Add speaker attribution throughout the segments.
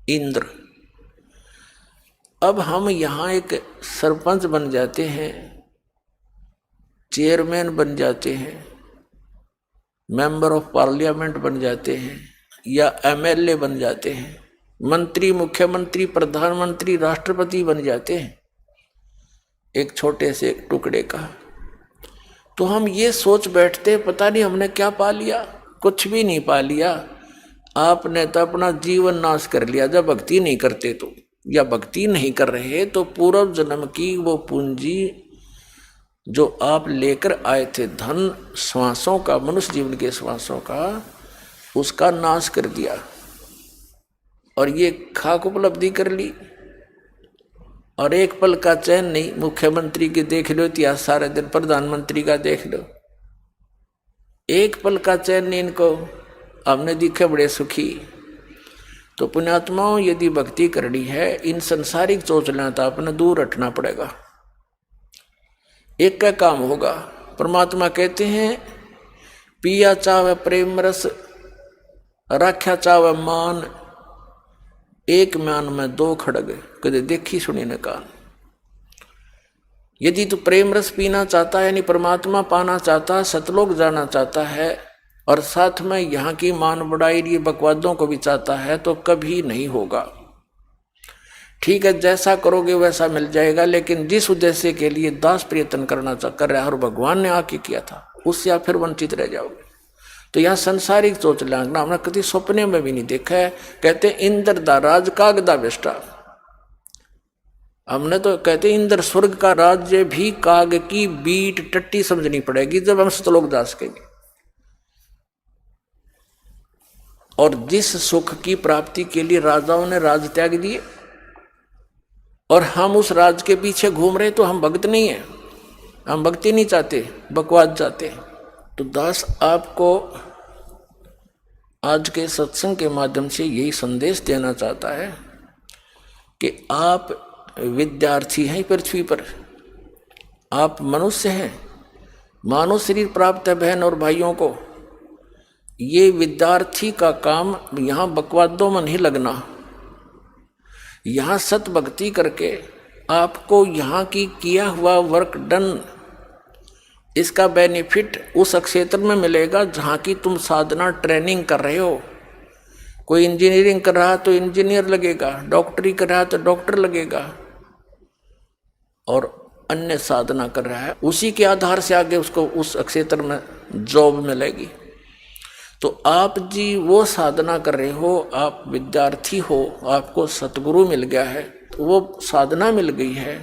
Speaker 1: इंद्र। अब हम यहाँ एक सरपंच बन जाते हैं, चेयरमैन बन जाते हैं, मेंबर ऑफ पार्लियामेंट बन जाते हैं, या एमएलए बन जाते हैं, मंत्री, मुख्यमंत्री, प्रधानमंत्री, राष्ट्रपति बन जाते हैं एक छोटे से टुकड़े का। तो हम ये सोच बैठते पता नहीं हमने क्या पा लिया। कुछ भी नहीं पा लिया। आपने तो अपना जीवन नाश कर लिया जब भक्ति नहीं करते तो, या भक्ति नहीं कर रहे तो पूर्व जन्म की वो पूंजी जो आप लेकर आए थे, धन श्वासों का, मनुष्य जीवन के श्वासों का, उसका नाश कर दिया और ये खाक उपलब्धि कर ली। और एक पल का चैन नहीं। मुख्यमंत्री के देख लो इतिहास सारे दिन, प्रधानमंत्री का देख लो, एक पल का चैन नहीं इनको। हमने दिखे बड़े सुखी। तो पुण्यात्माओं, यदि भक्ति करनी है, इन संसारिक चोचला तो अपने दूर हटना पड़ेगा। एक का काम होगा। परमात्मा कहते हैं, पिया चावे प्रेम रस, राख्या चावे मान, एक म्यान में दो खड़ग, कदे देखी सुनी न कान। यदि तू प्रेम रस पीना चाहता है, यानी परमात्मा पाना चाहता है, सतलोक जाना चाहता है, और साथ में यहाँ की मान बढ़ाई ये बकवादों को भी चाहता है, तो कभी नहीं होगा। ठीक है, जैसा करोगे वैसा मिल जाएगा, लेकिन जिस उद्देश्य के लिए दास प्रयत्न कर रहा है और भगवान ने आके किया था, उससे आप फिर वंचित रह जाओगे। तो यहाँ संसारिक सोच लागना हमने कभी सपने में भी नहीं देखा है। कहते इंद्र दा राज काग दा बेष्टा। हमने तो कहते इंद्र स्वर्ग का राज्य भी काग की बीट टट्टी समझनी पड़ेगी जब हम सतलोक जा सकेंगे। और जिस सुख की प्राप्ति के लिए राजाओं ने राज त्याग दिए और हम उस राज के पीछे घूम रहे, तो हम भक्त नहीं है, हम भक्ति नहीं चाहते, बकवाद चाहते। तो दास आपको आज के सत्संग के माध्यम से यही संदेश देना चाहता है कि आप विद्यार्थी हैं पृथ्वी पर, आप मनुष्य हैं, मानव शरीर प्राप्त है बहन और भाइयों को। ये विद्यार्थी का काम यहाँ बकवादों में नहीं लगना। यहाँ सत भक्ति करके आपको यहाँ की किया हुआ वर्क डन, इसका बेनिफिट उस क्षेत्र में मिलेगा जहाँ की तुम साधना ट्रेनिंग कर रहे हो। कोई इंजीनियरिंग कर रहा तो इंजीनियर लगेगा, डॉक्टरी कर रहा तो डॉक्टर लगेगा, और अन्य साधना कर रहा है, उसी के आधार से आगे उसको उस क्षेत्र में जॉब मिलेगी। तो आप जी वो साधना कर रहे हो, आप विद्यार्थी हो, आपको सतगुरु मिल गया है, तो वो साधना मिल गई है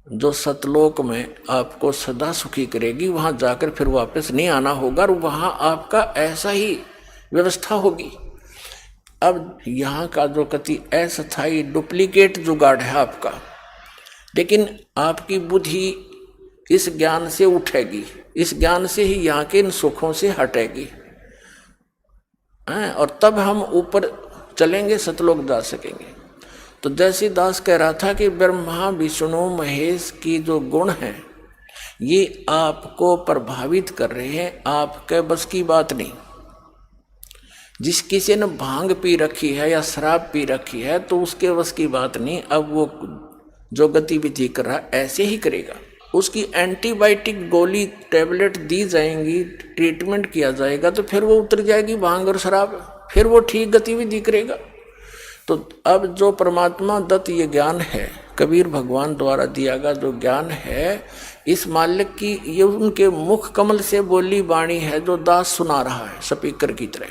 Speaker 1: जो सतलोक में आपको सदा सुखी करेगी। वहां जाकर फिर वापस नहीं आना होगा और वहां आपका ऐसा ही व्यवस्था होगी। अब यहाँ का जो कति अस्थायी डुप्लीकेट जुगाड़ है आपका, लेकिन आपकी बुद्धि इस ज्ञान से उठेगी, इस ज्ञान से ही यहाँ के इन सुखों से हटेगी, और तब हम ऊपर चलेंगे, सतलोक जा सकेंगे। तो जैसे दास कह रहा था कि ब्रह्मा विष्णु महेश की जो गुण हैं ये आपको प्रभावित कर रहे हैं, आपके बस की बात नहीं। जिस किसी ने भांग पी रखी है या शराब पी रखी है तो उसके बस की बात नहीं। अब वो जो गतिविधि कर रहा है ऐसे ही करेगा। उसकी एंटीबायोटिक गोली टैबलेट दी जाएंगी, ट्रीटमेंट किया जाएगा, तो फिर वो उतर जाएगी भांग और शराब, फिर वो ठीक गतिविधि करेगा। तो अब जो परमात्मा दत्त ये ज्ञान है, कबीर भगवान द्वारा दिया गया जो ज्ञान है, इस मालिक की ये उनके मुख कमल से बोली वाणी है जो दास सुना रहा है स्पीकर की तरह।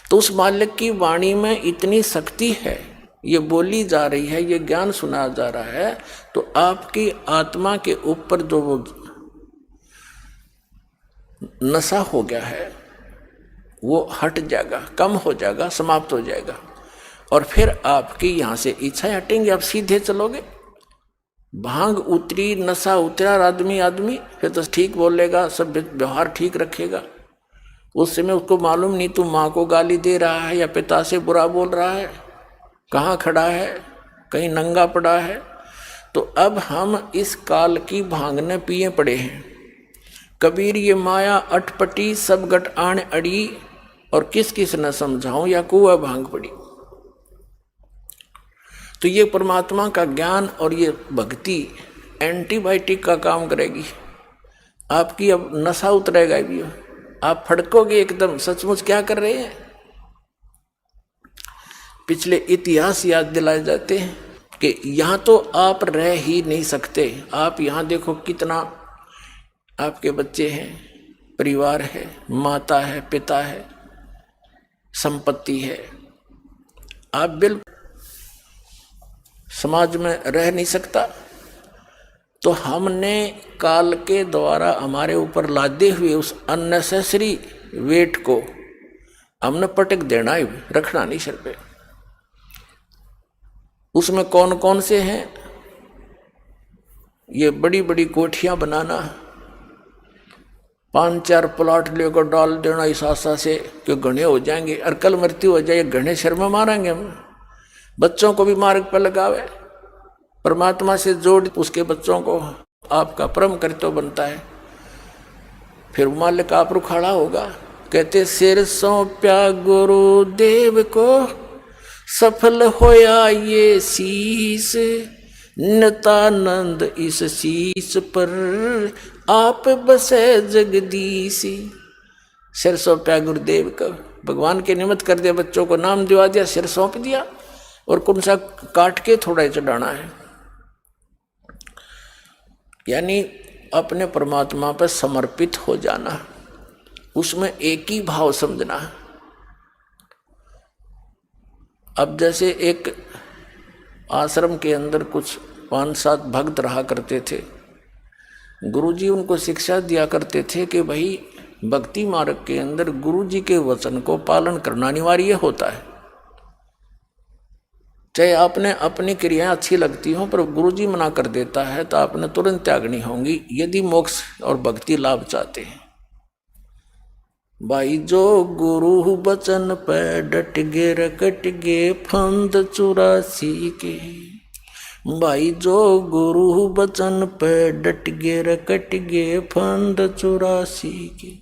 Speaker 1: तो उस मालिक की वाणी में इतनी शक्ति है, ये बोली जा रही है, ये ज्ञान सुना जा रहा है, तो आपकी आत्मा के ऊपर जो वो नशा हो गया है वो हट जाएगा, कम हो जाएगा, समाप्त हो जाएगा, और फिर आपकी यहाँ से इच्छाएं हटेंगी, आप सीधे चलोगे। भांग उतरी, नशा उतरा, आदमी फिर तो ठीक बोलेगा, सब व्यवहार ठीक रखेगा। उस समय उसको मालूम नहीं तू माँ को गाली दे रहा है या पिता से बुरा बोल रहा है, कहाँ खड़ा है, कहीं नंगा पड़ा है। तो अब हम इस काल की भांग ने पिए पड़े हैं। कबीर ये माया अटपटी सब गट आण अड़ी, और किस किस न समझाऊं या कुआ भांग पड़ी। तो ये परमात्मा का ज्ञान और ये भक्ति एंटीबायोटिक का काम करेगी। आपकी अब नशा उतरेगा भी, आप फड़कोगे एकदम, सचमुच क्या कर रहे हैं। पिछले इतिहास याद दिलाए जाते हैं कि यहां तो आप रह ही नहीं सकते। आप यहां देखो कितना आपके बच्चे हैं, परिवार है, माता है, पिता है, संपत्ति है, आप बिल्कुल समाज में रह नहीं सकता। तो हमने काल के द्वारा हमारे ऊपर लादे हुए उस अननेसेसरी वेट को हमने पटक देना ही, रखना नहीं सिर पे। उसमें कौन कौन से हैं, ये बड़ी बड़ी कोठियां बनाना, 5-4 प्लॉट लेकर डाल देना इस आशा से कि घने हो जाएंगे और कल मृत्यु हो जाए, घने सिर में मारेंगे हम। बच्चों को भी मार्ग पर लगावे, परमात्मा से जोड़ उसके बच्चों को, आपका परम कर्तव्य बनता है। फिर मालिक आप रुखाड़ा होगा। कहते सिर सौंप्या गुरुदेव को, सफल होया ये शीस, नितानंद इस शीस पर आप बसे जगदीश। सिर सौंप्या गुरुदेव को, भगवान के निमित्त कर दिया, बच्चों को नाम दिवा दिया, सिर सौंप दिया और कौन सा काट के थोड़ा ही चढ़ाना है। यानी अपने परमात्मा पर समर्पित हो जाना, उसमें एक ही भाव समझना। अब जैसे एक आश्रम के अंदर कुछ 5-7 भक्त रहा करते थे, गुरुजी उनको शिक्षा दिया करते थे कि भाई भक्ति मार्ग के अंदर गुरुजी के वचन को पालन करना अनिवार्य होता है। चाहे आपने अपनी क्रियाएं अच्छी लगती हो, पर गुरुजी मना कर देता है तो आपने तुरंत त्यागनी होंगी, यदि मोक्ष और भक्ति लाभ चाहते हैं। भाई जो गुरु बचन पे डट गे रकट गे फंद 84 के, भाई जो गुरु बचन पे डट गे रकट गे फंद 84 के,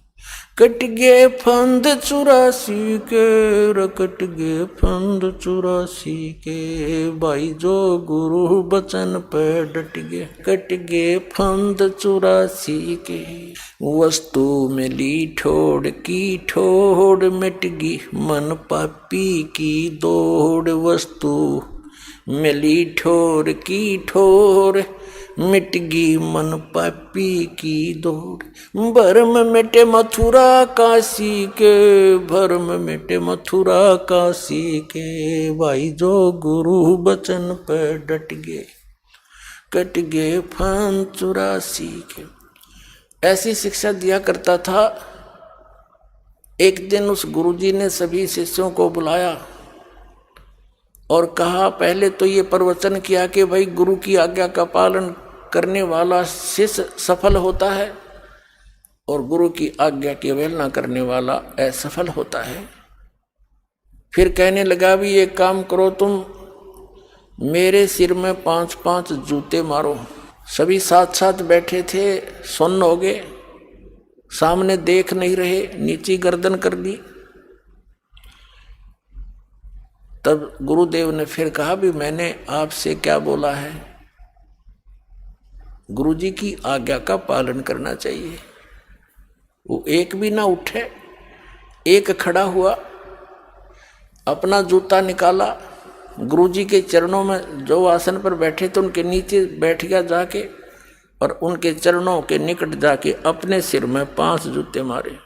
Speaker 1: कट गे फंद 84 के, रकट गे फंद 84 के, भाई जो गुरु बचन पे डट गे कट गे फंद 84 के। वस्तु मिली ठोड़ की ठोड़, मिट गई मन पापी की दौड़। वस्तु मिली ठोर की ठोर, मिट गई मन पापी की दौड़। भरम मिटे मथुरा काशी के, भरम मिटे मथुरा काशी के, भाई जो गुरु बचन पर डट गए कट गए फंद 84 के। ऐसी शिक्षा दिया करता था। एक दिन उस गुरुजी ने सभी शिष्यों को बुलाया और कहा, पहले तो ये प्रवचन किया कि भाई गुरु की आज्ञा का पालन करने वाला शिष्य सफल होता है और गुरु की आज्ञा की अवहेलना करने वाला असफल होता है। फिर कहने लगा, भी एक काम करो, तुम मेरे सिर में 5-5 जूते मारो। सभी साथ साथ बैठे थे, सुन्न हो गए, सामने देख नहीं रहे, नीची गर्दन कर दी। तब गुरुदेव ने फिर कहा, भी मैंने आपसे क्या बोला है, गुरुजी की आज्ञा का पालन करना चाहिए। वो एक भी ना उठे, एक खड़ा हुआ, अपना जूता निकाला, गुरुजी के चरणों में जो आसन पर बैठे थे उनके नीचे बैठ गया जाके, और उनके चरणों के निकट जाके अपने सिर में 5 जूते मारे।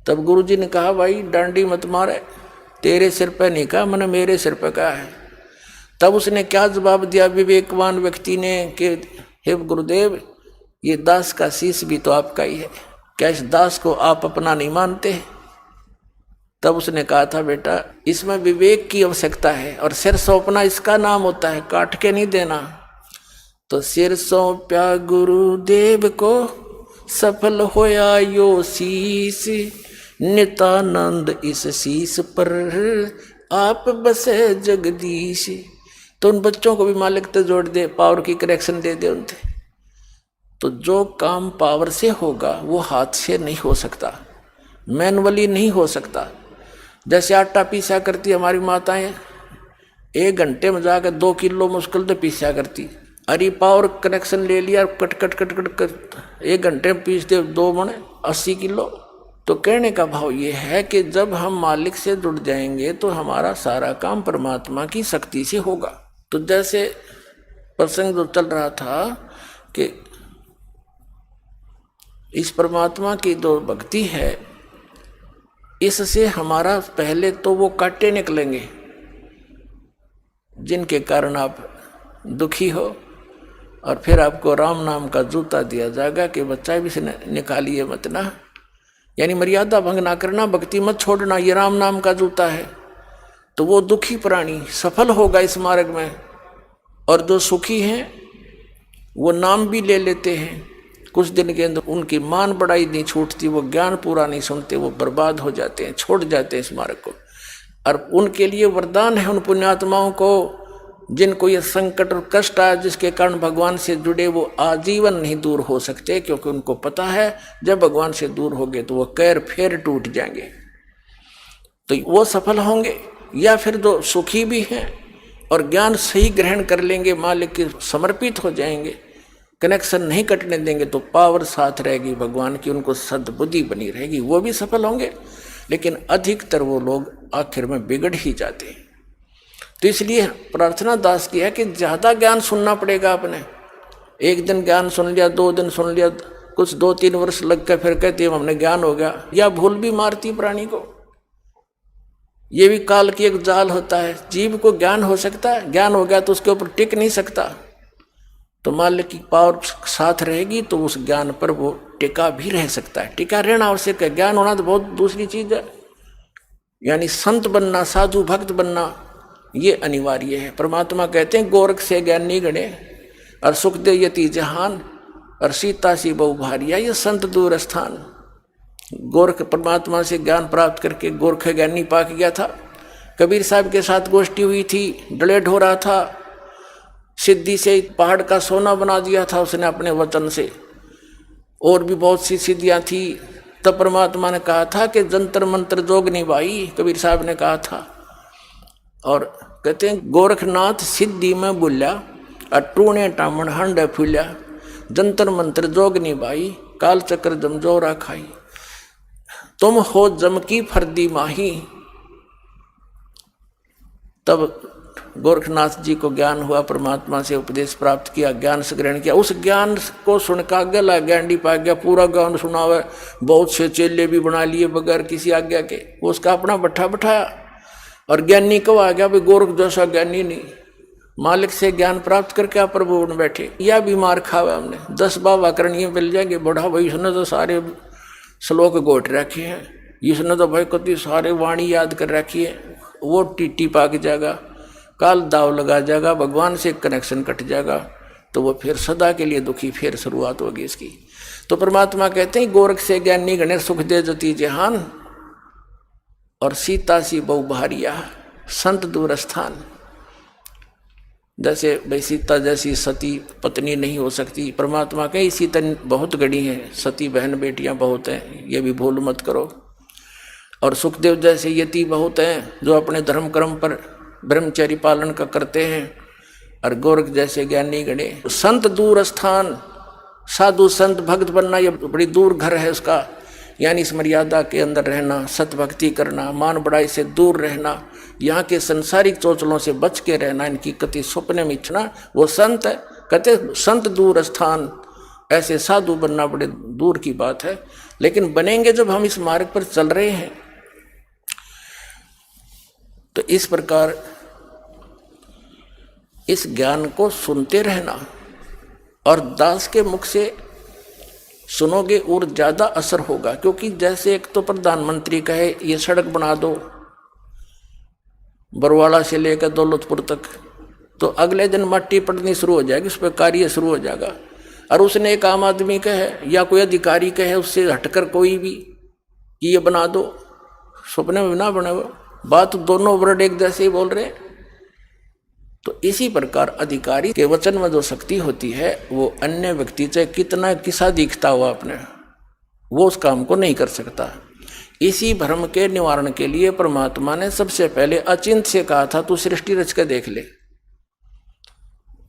Speaker 1: तब गुरुजी ने कहा, भाई डांडी मत मारे, तेरे सिर पे नहीं कहा, मैंने मेरे सिर पे कहा है। तब उसने क्या जवाब दिया विवेकवान व्यक्ति ने कि हे गुरुदेव, ये दास का शीश भी तो आपका ही है, क्या इस दास को आप अपना नहीं मानते? तब उसने कहा था, बेटा इसमें विवेक की आवश्यकता है और सिर सौंपना इसका नाम होता है, काट के नहीं देना। तो सिर सौंप्या गुरुदेव को, सफल होया यो शीस, नितानंद इस शीस पर आप बसे जगदीश। तो उन बच्चों को भी मालिक तो जोड़ दे, पावर की करेक्शन दे दे उनसे। तो जो काम पावर से होगा वो हाथ से नहीं हो सकता, मैनुअली नहीं हो सकता। जैसे आटा पीसा करती हमारी माताएं, 1 घंटे में जाकर 2 किलो मुश्किल से पीसा करती। अरे पावर कनेक्शन ले लिया, cut cut cut cut cut 1 घंटे में पीस दे 2 मण 80 किलो। तो कहने का भाव ये है कि जब हम मालिक से जुड़ जाएंगे तो हमारा सारा काम परमात्मा की शक्ति से होगा। तो जैसे प्रसंग जो चल रहा था कि इस परमात्मा की जो भक्ति है, इससे हमारा पहले तो वो कांटे निकलेंगे जिनके कारण आप दुखी हो, और फिर आपको राम नाम का जूता दिया जाएगा कि बच्चा भी से निकालिए मत ना, यानी मर्यादा भंग ना करना, भक्ति मत छोड़ना, ये राम नाम का जूता है। तो वो दुखी प्राणी सफल होगा इस मार्ग में, और जो सुखी हैं वो नाम भी ले लेते हैं, कुछ दिन के अंदर उनकी मान बढ़ाई नहीं छूटती, वो ज्ञान पूरा नहीं सुनते, वो बर्बाद हो जाते हैं, छोड़ जाते हैं इस मार्ग को। और उनके लिए वरदान है उन पुण्यात्माओं को जिनको ये संकट और कष्ट आया, जिसके कारण भगवान से जुड़े वो आजीवन नहीं दूर हो सकते, क्योंकि उनको पता है जब भगवान से दूर हो गए तो वो कैर फेर टूट जाएंगे। तो वो सफल होंगे। या फिर जो सुखी भी हैं और ज्ञान सही ग्रहण कर लेंगे, मालिक के समर्पित हो जाएंगे, कनेक्शन नहीं कटने देंगे, तो पावर साथ रहेगी भगवान की, उनको सद्बुद्धि बनी रहेगी, वो भी सफल होंगे। लेकिन अधिकतर वो लोग आखिर में बिगड़ ही जाते हैं। तो इसलिए प्रार्थना दास की है कि ज़्यादा ज्ञान सुनना पड़ेगा आपने। एक दिन ज्ञान सुन लिया, 2 दिन सुन लिया, कुछ 2-3 वर्ष लग कर फिर कहते हैं हमने ज्ञान हो गया, या भूल भी मारती प्राणी को। ये भी काल की एक जाल होता है। जीव को ज्ञान हो सकता है, ज्ञान हो गया तो उसके ऊपर टिक नहीं सकता। तो मालिक की पावर साथ रहेगी तो उस ज्ञान पर वो टिका भी रह सकता है। टिका रहना आवश्यक है, ज्ञान होना तो बहुत दूसरी चीज है। यानी संत बनना, साधु भक्त बनना, ये अनिवार्य है। परमात्मा कहते हैं गोरख से ज्ञानी गणे और सुख दे यति जहान और सीता सी बहु भारिया, ये संत दूर स्थान। गोरख परमात्मा से ज्ञान प्राप्त करके गोरख ज्ञानी पाक गया था। कबीर साहब के साथ गोष्ठी हुई थी, डलेट हो रहा था, सिद्धि से पहाड़ का सोना बना दिया था उसने अपने वचन से, और भी बहुत सी सिद्धियां थी। तब परमात्मा ने कहा था कि जंतर मंत्र जोग निभाई, कबीर साहब ने कहा था। और कहते हैं गोरखनाथ सिद्धि में बोल्या और टूणे टामण हंड फूल्या, जंतर मंत्र जोग निभाई, काल चक्र जमजोरा खाई, तुम हो जम की फर्दी माही। तब गोरखनाथ जी को ज्ञान हुआ, परमात्मा से उपदेश प्राप्त किया, ज्ञान से ग्रहण किया। उस ज्ञान को सुनकर गला ज्ञानी पा गया, पूरा ज्ञान सुनावे, बहुत से चेले भी बना लिए बगैर किसी आज्ञा के, वो उसका अपना बैठा बैठाया। और ज्ञानी कब आ गया? भाई गोरख जैसा ज्ञानी नहीं, मालिक से ज्ञान प्राप्त करके आप प्रभु बन बैठे। या बीमार खावा हमने 10 बाबा करणी मिल जाएंगे, बड़ा भाई इसने तो सारे श्लोक गोट रखे हैं, इसने तो भाई कति सारे वाणी याद कर रखी है, वो टीटी पाक जाएगा, काल दाव लगा जाएगा, भगवान से कनेक्शन कट जाएगा, तो वो फिर सदा के लिए दुखी, फिर शुरुआत होगी इसकी। तो परमात्मा कहते हैं गोरख से ज्ञानी गणे सुख दे जति जहान और सीता सी बहु भारिया, संत दूर स्थान। जैसे भाई सीता जैसी सती पत्नी नहीं हो सकती, परमात्मा कहीं सीता बहुत गड़ी हैं, सती बहन बेटियां बहुत हैं, ये भी भूल मत करो। और सुखदेव जैसे यति बहुत हैं जो अपने धर्म कर्म पर ब्रह्मचर्य पालन का करते हैं। और गोरख जैसे ज्ञानी गणे, संत दूर स्थान, साधु संत भक्त बनना ये बड़ी दूर घर है उसका। यानी इस मर्यादा के अंदर रहना, सतभक्ति करना, मान बड़ाई से दूर रहना, यहाँ के संसारिक चोचलों से बच के रहना, इनकी कति स्वप्न में इच्छना, वो संत है। कहते संत दूर स्थान, ऐसे साधु बनना बड़े दूर की बात है। लेकिन बनेंगे जब हम इस मार्ग पर चल रहे हैं। तो इस प्रकार इस ज्ञान को सुनते रहना, और दास के मुख से सुनोगे और ज़्यादा असर होगा। क्योंकि जैसे एक तो प्रधानमंत्री कहे ये सड़क बना दो बरवाड़ा से लेकर दौलतपुर तक, तो अगले दिन मट्टी पड़नी शुरू हो जाएगी, उस पर कार्य शुरू हो जाएगा। और उसने एक आम आदमी कहे या कोई अधिकारी कहे उससे हटकर कोई भी कि ये बना दो, सपने में ना बने, वो बात दोनों वर्ड एक जैसे ही बोल रहे हैं। तो इसी प्रकार अधिकारी के वचन में जो शक्ति होती है वो अन्य व्यक्ति चाहे कितना किसा दिखता हुआ अपने, वो उस काम को नहीं कर सकता। इसी भ्रम के निवारण के लिए परमात्मा ने सबसे पहले अचिंत से कहा था तू सृष्टि रच के देख ले।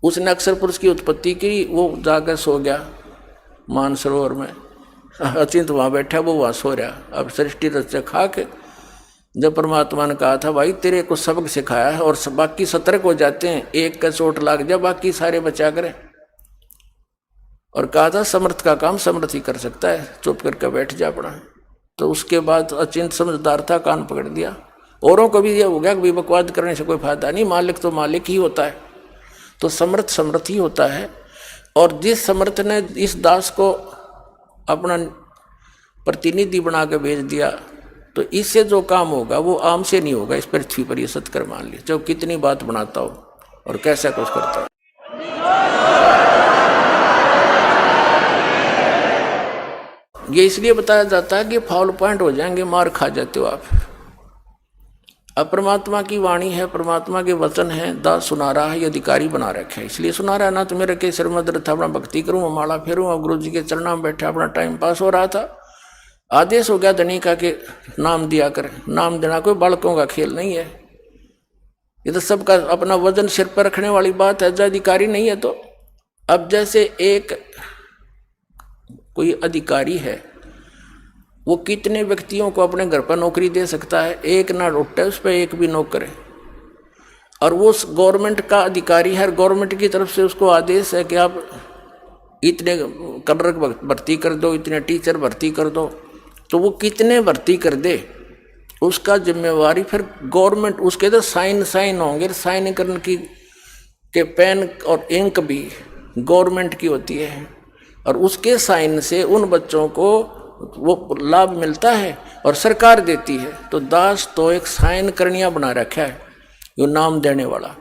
Speaker 1: उसने अक्षर पुरुष की उत्पत्ति की, वो जाकर सो गया मानसरोवर में, अचिंत वहां बैठा, वो वहां सो रहा। अब सृष्टि रच से खा के जब परमात्मा ने कहा था भाई तेरे को सबक सिखाया है और बाकी सतर्क हो जाते हैं, एक का चोट लाग जाए बाकी सारे बचा करें, और कहा था समर्थ का काम समर्थ ही कर सकता है, चुप करके बैठ जा पड़ा। तो उसके बाद अचिंत समझदार था, कान पकड़ दिया। औरों को भी यह हो गया कि बकवाद करने से कोई फायदा नहीं, मालिक तो मालिक ही होता है, तो समर्थ समर्थ ही होता है। और जिस समर्थ ने इस दास को अपना प्रतिनिधि बना के भेज दिया, तो इससे जो काम होगा वो आम से नहीं होगा। इस पृथ्वी पर ये सत्य कर मान लिया, जो कितनी बात बनाता हो और कैसा कुछ करता हो। ये इसलिए बताया जाता है कि फाउल पॉइंट हो जाएंगे, मार खा जाते हो आप। अब परमात्मा की वाणी है, परमात्मा के वचन है, दास सुना रहा है, ये अधिकारी बना रखा है, इसलिए सुना रहा है। ना तो मेरे के सिर में दर्द था, अपना भक्ति करूँ, माला फेरूँ, अब गुरु जी के चरणों में बैठा अपना टाइम पास हो रहा था। आदेश हो गया धनिका के नाम दिया कर। नाम देना कोई बालकों का खेल नहीं है, ये तो सबका अपना वजन सिर पर रखने वाली बात है। जो अधिकारी नहीं है तो अब जैसे एक कोई अधिकारी है, वो कितने व्यक्तियों को अपने घर पर नौकरी दे सकता है, एक ना उठे उस पर एक भी नौकर है, और वो गवर्नमेंट का अधिकारी है, गवर्नमेंट की तरफ से उसको आदेश है कि आप इतने क्लर्क भर्ती कर दो, इतने टीचर भर्ती कर दो, तो वो कितने भर्ती कर दे उसका जिम्मेवारी फिर गवर्नमेंट, उसके तो साइन होंगे, साइन करने की के पेन और इंक भी गवर्नमेंट की होती है, और उसके साइन से उन बच्चों को वो लाभ मिलता है और सरकार देती है। तो दास तो एक साइन करनिया बना रखा है यो नाम देने वाला,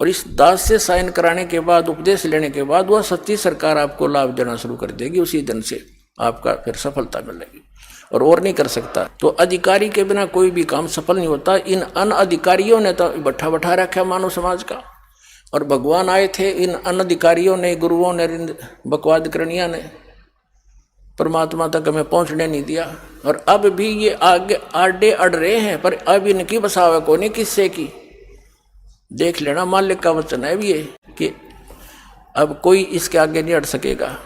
Speaker 1: और इस दास से साइन कराने के बाद, उपदेश लेने के बाद, वह सच्ची सरकार आपको लाभ देना शुरू कर देगी। उसी दिन से आपका फिर सफलता मिलेगी और नहीं कर सकता। तो अधिकारी के बिना कोई भी काम सफल नहीं होता। इन अनअधिकारियों ने तो बैठा रखा मानव समाज का, और भगवान आए थे, इन अनधिकारियों ने, गुरुओं ने, बकवाद करनिया ने परमात्मा तक हमें पहुंचने नहीं दिया। और अब भी ये आगे आडे अड़ रहे हैं, पर अब इनकी बसावे को नहीं किससे की। देख लेना, मालिक का वचन है भी ये कि अब कोई इसके आगे नहीं अड़ सकेगा,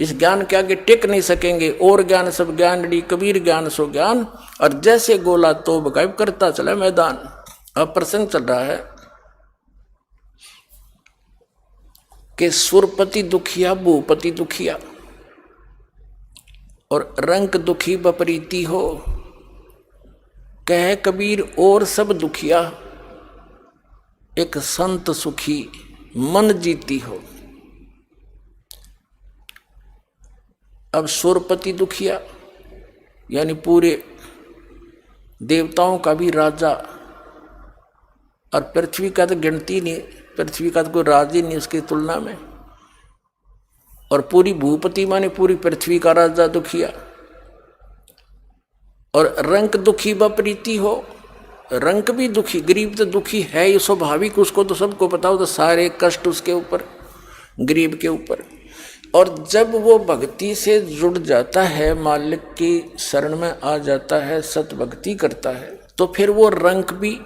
Speaker 1: इस ज्ञान के आगे टिक नहीं सकेंगे। और ज्ञान सब ज्ञान डी, कबीर ज्ञान सो ज्ञान, और जैसे गोला तो गायब करता चला मैदान। अब प्रसंग चल रहा है कि सुरपति दुखिया भूपति दुखिया, और रंक दुखी बपरीती हो, कह कबीर और सब दुखिया, एक संत सुखी मन जीती हो। अब सुरपति दुखिया यानी पूरे देवताओं का भी राजा, और पृथ्वी का तो गिनती नहीं, पृथ्वी का तो कोई राज ही नहीं उसकी तुलना में। और पूरी भूपति माने पूरी पृथ्वी का राजा दुखिया, और रंक दुखी बपरीती हो, रंक भी दुखी, गरीब तो दुखी है ये स्वाभाविक, उसको तो सबको पता हो, तो सारे कष्ट उसके ऊपर, गरीब के ऊपर। और जब वो भक्ति से जुड़ जाता है, मालिक की शरण में आ जाता है, सत भक्ति करता है, तो फिर वो रंक भी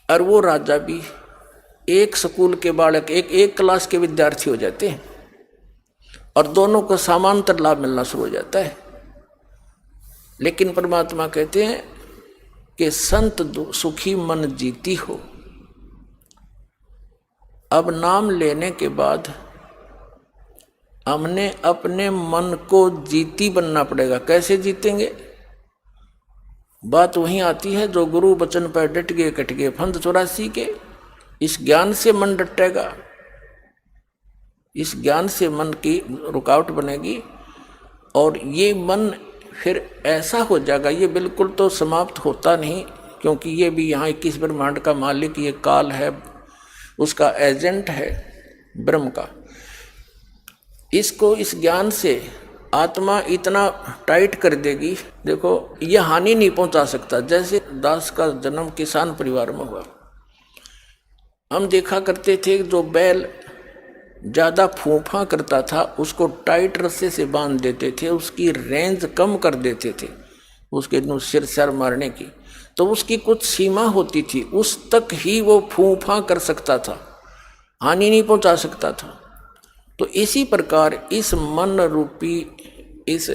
Speaker 1: और वो राजा भी एक स्कूल के बालक, एक क्लास के विद्यार्थी हो जाते हैं, और दोनों को समांतर लाभ मिलना शुरू हो जाता है। लेकिन परमात्मा कहते हैं कि संत सुखी मन जीती हो। अब नाम लेने के बाद हमने अपने मन को जीती बनना पड़ेगा। कैसे जीतेंगे? बात वहीं आती है जो गुरु वचन पर डट गए कट गए फंद 84 के। इस ज्ञान से मन डटेगा, इस ज्ञान से मन की रुकावट बनेगी, और ये मन फिर ऐसा हो जाएगा, ये बिल्कुल तो समाप्त होता नहीं, क्योंकि ये भी यहाँ 21 ब्रह्मांड का मालिक, ये काल है, उसका एजेंट है ब्रह्म का। इसको इस ज्ञान से आत्मा इतना टाइट कर देगी, देखो ये हानि नहीं पहुंचा सकता। जैसे दास का जन्म किसान परिवार में हुआ, हम देखा करते थे जो बैल ज़्यादा फूफा करता था उसको टाइट रस्से से बांध देते थे, उसकी रेंज कम कर देते थे, उसके सिर सर मारने की, तो उसकी कुछ सीमा होती थी, उस तक ही वो फूंफा कर सकता था, हानि नहीं पहुंचा सकता था। तो इसी प्रकार इस मन रूपी इस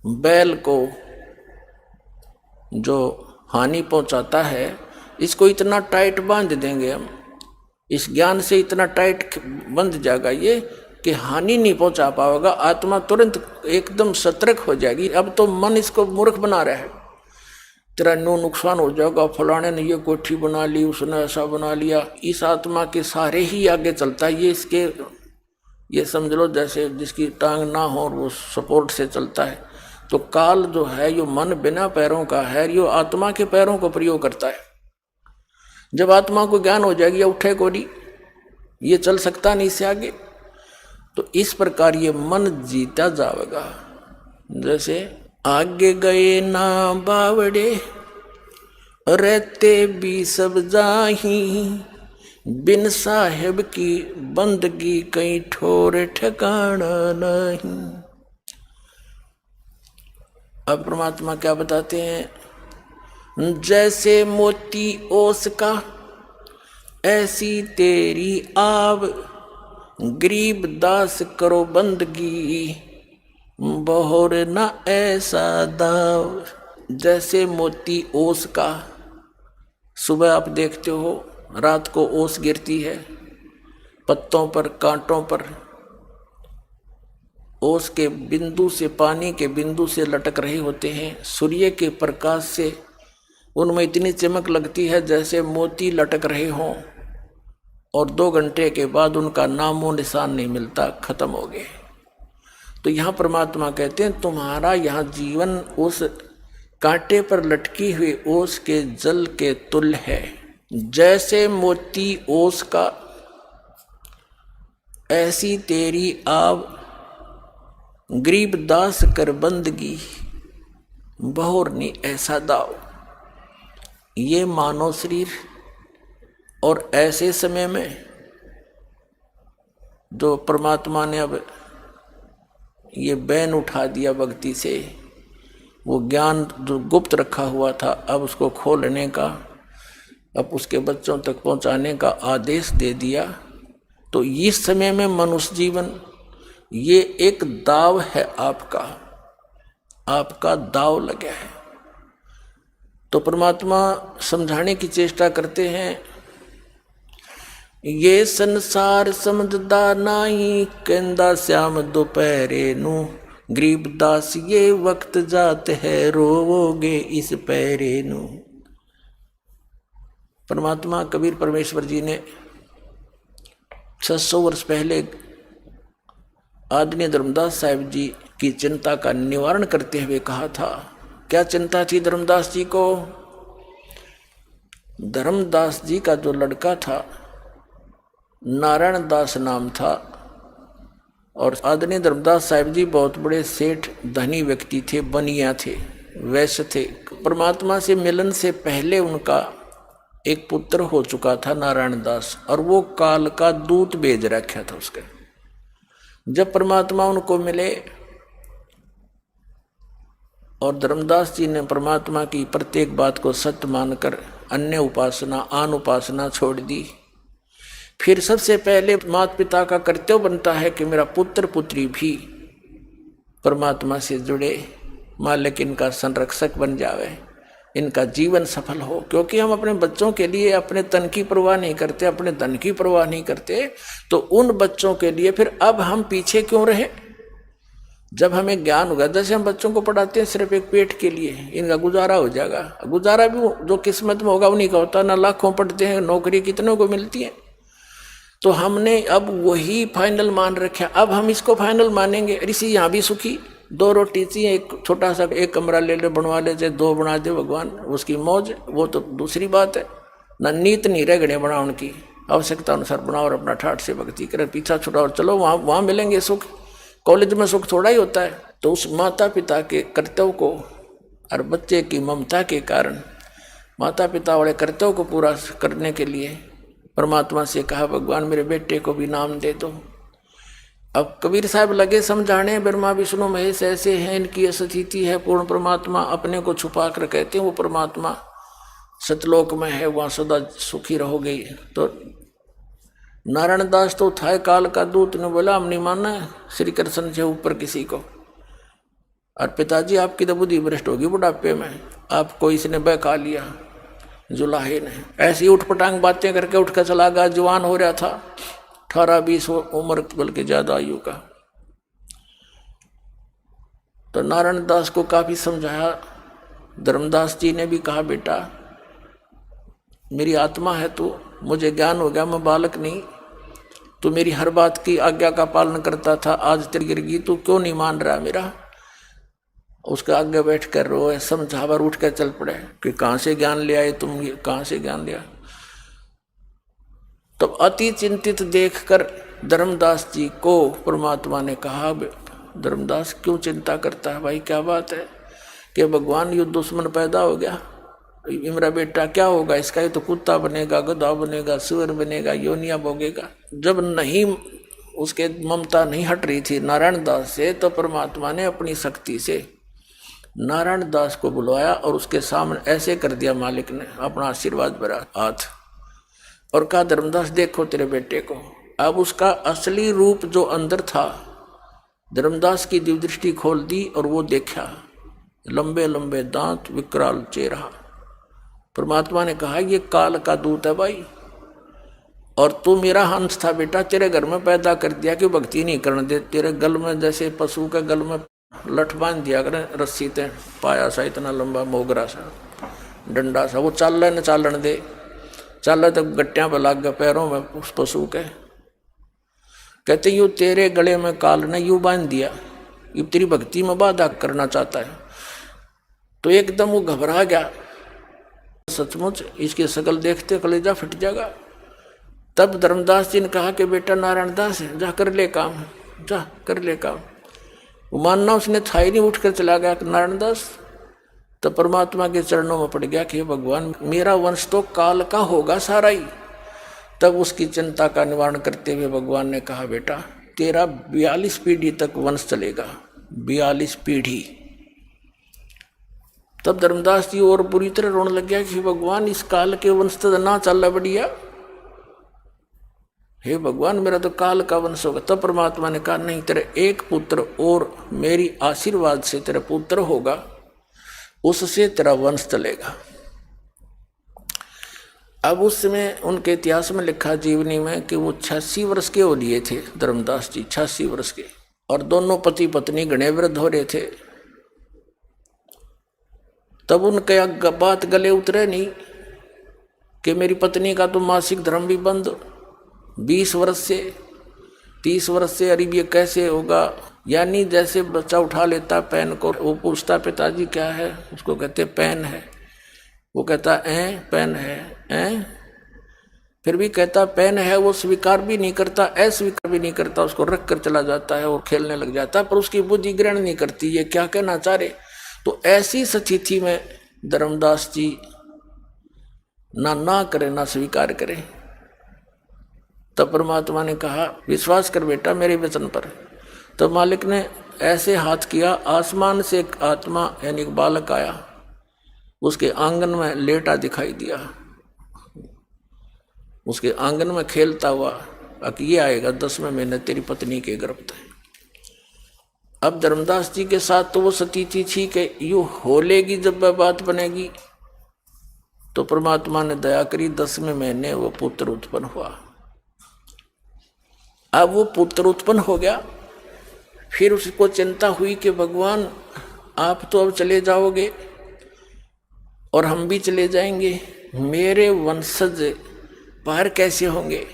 Speaker 1: बैल को जो हानि पहुंचाता है, इसको इतना टाइट बांध देंगे हम, इस ज्ञान से इतना टाइट बंध जाएगा ये कि हानि नहीं पहुंचा पाएगा, आत्मा तुरंत एकदम सतर्क हो जाएगी। अब तो मन इसको मूर्ख बना रहा है, तेरा नो नुकसान हो जाएगा, फलाने ने ये कोठी बना ली, उसने ऐसा बना लिया। इस आत्मा के सारे ही आगे चलता है, ये इसके ये समझ लो जैसे जिसकी टांग ना हो और वो सपोर्ट से चलता है। तो काल जो है यो मन बिना पैरों का है, यो आत्मा के पैरों को प्रयोग करता है। जब आत्मा को ज्ञान हो जाएगी, उठे कोडी, ये चल सकता नहीं इससे आगे। तो इस प्रकार ये मन जीता जाएगा। जैसे आगे गए ना बावड़े, रहते भी सब जाही, बिन साहेब की बंदगी कहीं ठोर ठिकाना नहीं। अब परमात्मा क्या बताते हैं, जैसे मोती ओस का ऐसी तेरी आव, गरीब दास करो बंदगी, बहोर न ऐसा दाव। जैसे मोती ओस का, सुबह आप देखते हो रात को ओस गिरती है पत्तों पर, कांटों पर, ओस के बिंदु से, पानी के बिंदु से लटक रहे होते हैं। सूर्य के प्रकाश से उनमें इतनी चमक लगती है जैसे मोती लटक रहे हों, और 2 घंटे के बाद उनका नामो निशान नहीं मिलता, खत्म हो गए। तो यहाँ परमात्मा कहते हैं तुम्हारा यहाँ जीवन उस कांटे पर लटकी हुई ओस के जल के तुल्य है। जैसे मोती ओस का ऐसी तेरी आव, गरीब दास कर बंदगी, बहुरनी ऐसा दाव। ये मानव शरीर और ऐसे समय में जो परमात्मा ने अब ये बैन उठा दिया भक्ति से, वो ज्ञान जो गुप्त रखा हुआ था अब उसको खोलने का, अब उसके बच्चों तक पहुंचाने का आदेश दे दिया। तो इस समय में मनुष्य जीवन ये एक दाव है, आपका दाव लगा है। तो परमात्मा समझाने की चेष्टा करते हैं, ये संसार समझदा नाही, कहंदा श्याम दोपहरे नू, गरीब दास ये वक्त जात है, रोवोगे इस पैरे नू। परमात्मा कबीर परमेश्वर जी ने 600 वर्ष पहले आदरणीय धर्मदास साहिब जी की चिंता का निवारण करते हुए कहा था। क्या चिंता थी धर्मदास जी को? धर्मदास जी का जो लड़का था नारायण दास नाम था, और आदरणीय धर्मदास साहिब जी बहुत बड़े सेठ धनी व्यक्ति थे, बनिया थे, वैश्य थे। परमात्मा से मिलन से पहले उनका एक पुत्र हो चुका था नारायण दास, और वो काल का दूत भेज रखा था उसके। जब परमात्मा उनको मिले और धर्मदास जी ने परमात्मा की प्रत्येक बात को सत्य मानकर अन्य उपासना, आन उपासना छोड़ दी, फिर सबसे पहले माता पिता का कर्तव्य बनता है कि मेरा पुत्र पुत्री भी परमात्मा से जुड़े, मालिक इनका संरक्षक बन जावे, इनका जीवन सफल हो। क्योंकि हम अपने बच्चों के लिए अपने तन की परवाह नहीं करते, अपने धन की परवाह नहीं करते, तो उन बच्चों के लिए फिर अब हम पीछे क्यों रहे? जब हमें ज्ञान होगा, जैसे हम बच्चों को पढ़ाते हैं सिर्फ एक पेट के लिए, इनका गुजारा हो जाएगा, गुजारा भी जो किस्मत में होगा उन्हीं का होता, ना लाखों पढ़ते हैं, नौकरी कितनों को मिलती है। तो हमने अब वही फाइनल मान रखा, अब हम इसको फाइनल मानेंगे। ऋषि यहाँ भी सुखी, 2 रोटी चाहिए, एक छोटा सा एक कमरा ले ले, बनवा ले, चाहे 2 बना दे भगवान, उसकी मौज, वो तो दूसरी बात है। ना नीत नहीं रह गए बनाओ, उनकी आवश्यकता अनुसार बनाओ और अपना ठाठ से भक्ति करे, पीछा छुड़ा और चलो, वहाँ मिलेंगे सुख। कॉलेज में सुख थोड़ा ही होता है। तो उस माता पिता के कर्तव्य को और बच्चे की ममता के कारण माता पिता वाले कर्तव्य को पूरा करने के लिए परमात्मा से कहा, भगवान मेरे बेटे को भी नाम दे दो। अब कबीर साहब लगे समझाने, ब्रह्मा विष्णु महेश ऐसे हैं, इनकी यह स्थिति है, पूर्ण परमात्मा अपने को छुपा कर कहते हैं वो परमात्मा सतलोक में है, वहां सदा सुखी रहोगे। तो नारायण दास तो था काल का दूत ने बोला हम नहीं मानना श्री कृष्ण से ऊपर किसी को, और पिताजी आपकी तो बुद्धि भ्रष्ट होगी बुढ़ापे में, आपको इसने बहका लिया जुलाहे ने। ऐसी उठपटांग बातें करके उठ कर चला गया, जवान हो रहा था 18-20 उम्र बल्कि ज्यादा आयु का। तो नारायण दास को काफी समझाया, धर्मदास जी ने भी कहा बेटा मेरी आत्मा है तू, मुझे ज्ञान हो गया, मैं बालक नहीं, तू मेरी हर बात की आज्ञा का पालन करता था, आज तेरी गिर गई, तू क्यों नहीं मान रहा मेरा। उसका आगे बैठ कर रोए, समझावर उठ कर चल पड़े कि कहाँ से ज्ञान ले आए तुम, कहाँ से ज्ञान लिया। तब अति चिंतित देखकर धर्मदास जी को परमात्मा ने कहा धर्मदास क्यों चिंता करता है भाई, क्या बात है कि भगवान युद्ध दुश्मन पैदा हो गया, मेरा बेटा क्या होगा इसका, ये तो कुत्ता बनेगा, गधा बनेगा, सुअर बनेगा, योनिया भोगेगा। जब नहीं उसके ममता नहीं हट रही थी नारायण दास से, तो परमात्मा ने अपनी शक्ति से नारायण दास को बुलवाया और उसके सामने ऐसे कर दिया मालिक ने अपना आशीर्वाद भरा हाथ, और कहा धर्मदास देखो तेरे बेटे को। अब उसका असली रूप जो अंदर था, धर्मदास की दिव्य दृष्टि खोल दी और वो देखा, लंबे लंबे दांत, विकराल चेहरा। परमात्मा ने कहा ये काल का दूत है भाई, और तू मेरा हंस था बेटा, तेरे घर में पैदा कर दिया कि भक्ति नहीं करने दे, तेरे गल में जैसे पशु के गल में लठ बांध दिया करें रस्सी ते, पाया सा इतना लंबा मोगरा सा डंडा सा, वो चाल न चालन दे, चाल तो गट्टियां पर लग गए पैरों में उस पशु के। कहते यूं तेरे गले में काल ने यूं बांध दिया, ये तेरी भक्ति में बाधा करना चाहता है। तो एकदम वो घबरा गया, सचमुच इसकी शकल देखते कलेजा फट जाएगा। तब धर्मदास जी ने कहा कि बेटा नारायण दास जा कर ले काम, जा कर ले काम। वो मानना उसने था ही नहीं, उठकर चला गया नारायण दास। तो परमात्मा के चरणों में पड़ गया कि भगवान मेरा वंश तो काल का होगा सारा ही। तब उसकी चिंता का निवारण करते हुए भगवान ने कहा बेटा तेरा 42 पीढ़ी तक वंश चलेगा, 42 पीढ़ी। तब धर्मदास जी और बुरी तरह रोने लग गया कि भगवान इस काल के वंश तो ना चल बढ़िया, हे भगवान मेरा तो काल का वंश होगा। तब परमात्मा ने कहा नहीं, तेरे एक पुत्र और मेरी आशीर्वाद से तेरा पुत्र होगा, उससे तेरा वंश चलेगा। अब उस समय उनके इतिहास में लिखा जीवनी में कि वो 86 वर्ष के हो लिए थे धर्मदास जी, 86 वर्ष के, और दोनों पति पत्नी घने वृद्ध हो रहे थे। तब उनके बात गले उतरे नहीं कि मेरी पत्नी का तो मासिक धर्म भी बंद 20 वर्ष से 30 वर्ष से, अरे ये कैसे होगा। यानी जैसे बच्चा उठा लेता पेन को, वो पूछता पिताजी क्या है, उसको कहते पेन है, वो कहता पेन है, फिर भी कहता पेन है, वो स्वीकार भी नहीं करता, अस्वीकार भी नहीं करता, उसको रख कर चला जाता है और खेलने लग जाता है, पर उसकी बुद्धि ग्रहण नहीं करती ये क्या कहना चाह रहे। तो ऐसी स्थिति में धर्मदास जी ना करे ना स्वीकार करे। तब परमात्मा ने कहा विश्वास कर बेटा मेरे वचन पर। तो मालिक ने ऐसे हाथ किया, आसमान से एक आत्मा यानी एक बालक आया, उसके आंगन में लेटा दिखाई दिया, उसके आंगन में खेलता हुआ, कि ये आएगा 10वें महीने तेरी पत्नी के गर्भ थे। अब धर्मदास जी के साथ तो वो स्थिति थी कि यूं होलेगी जब वह बात बनेगी। तो परमात्मा ने दया करी, 10वें महीने वो पुत्र उत्पन्न हुआ। अब वो पुत्र उत्पन्न हो गया, फिर उसको चिंता हुई कि भगवान आप तो अब चले जाओगे और हम भी चले जाएंगे, मेरे वंशज पार कैसे होंगे,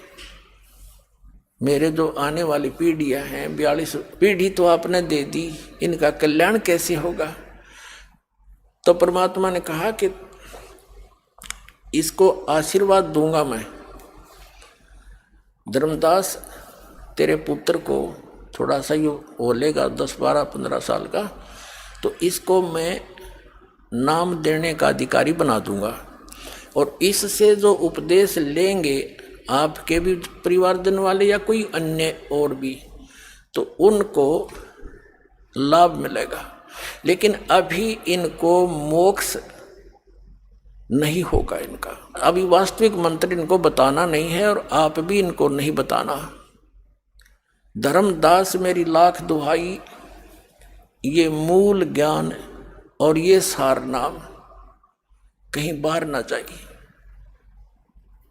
Speaker 1: मेरे जो आने वाली पीढ़ियां हैं 42 पीढ़ी तो आपने दे दी, इनका कल्याण कैसे होगा। तो परमात्मा ने कहा कि इसको आशीर्वाद दूंगा मैं, धर्मदास तेरे पुत्र को थोड़ा सा ये होलेगा 10, 12, 15 साल का, तो इसको मैं नाम देने का अधिकारी बना दूंगा, और इससे जो उपदेश लेंगे आपके भी परिवारजन वाले या कोई अन्य और भी, तो उनको लाभ मिलेगा। लेकिन अभी इनको मोक्ष नहीं होगा इनका। अभी वास्तविक मंत्र इनको बताना नहीं है और आप भी इनको नहीं बताना। धर्मदास मेरी लाख दुहाई, ये मूल ज्ञान और ये सार नाम कहीं बाहर ना जाइए।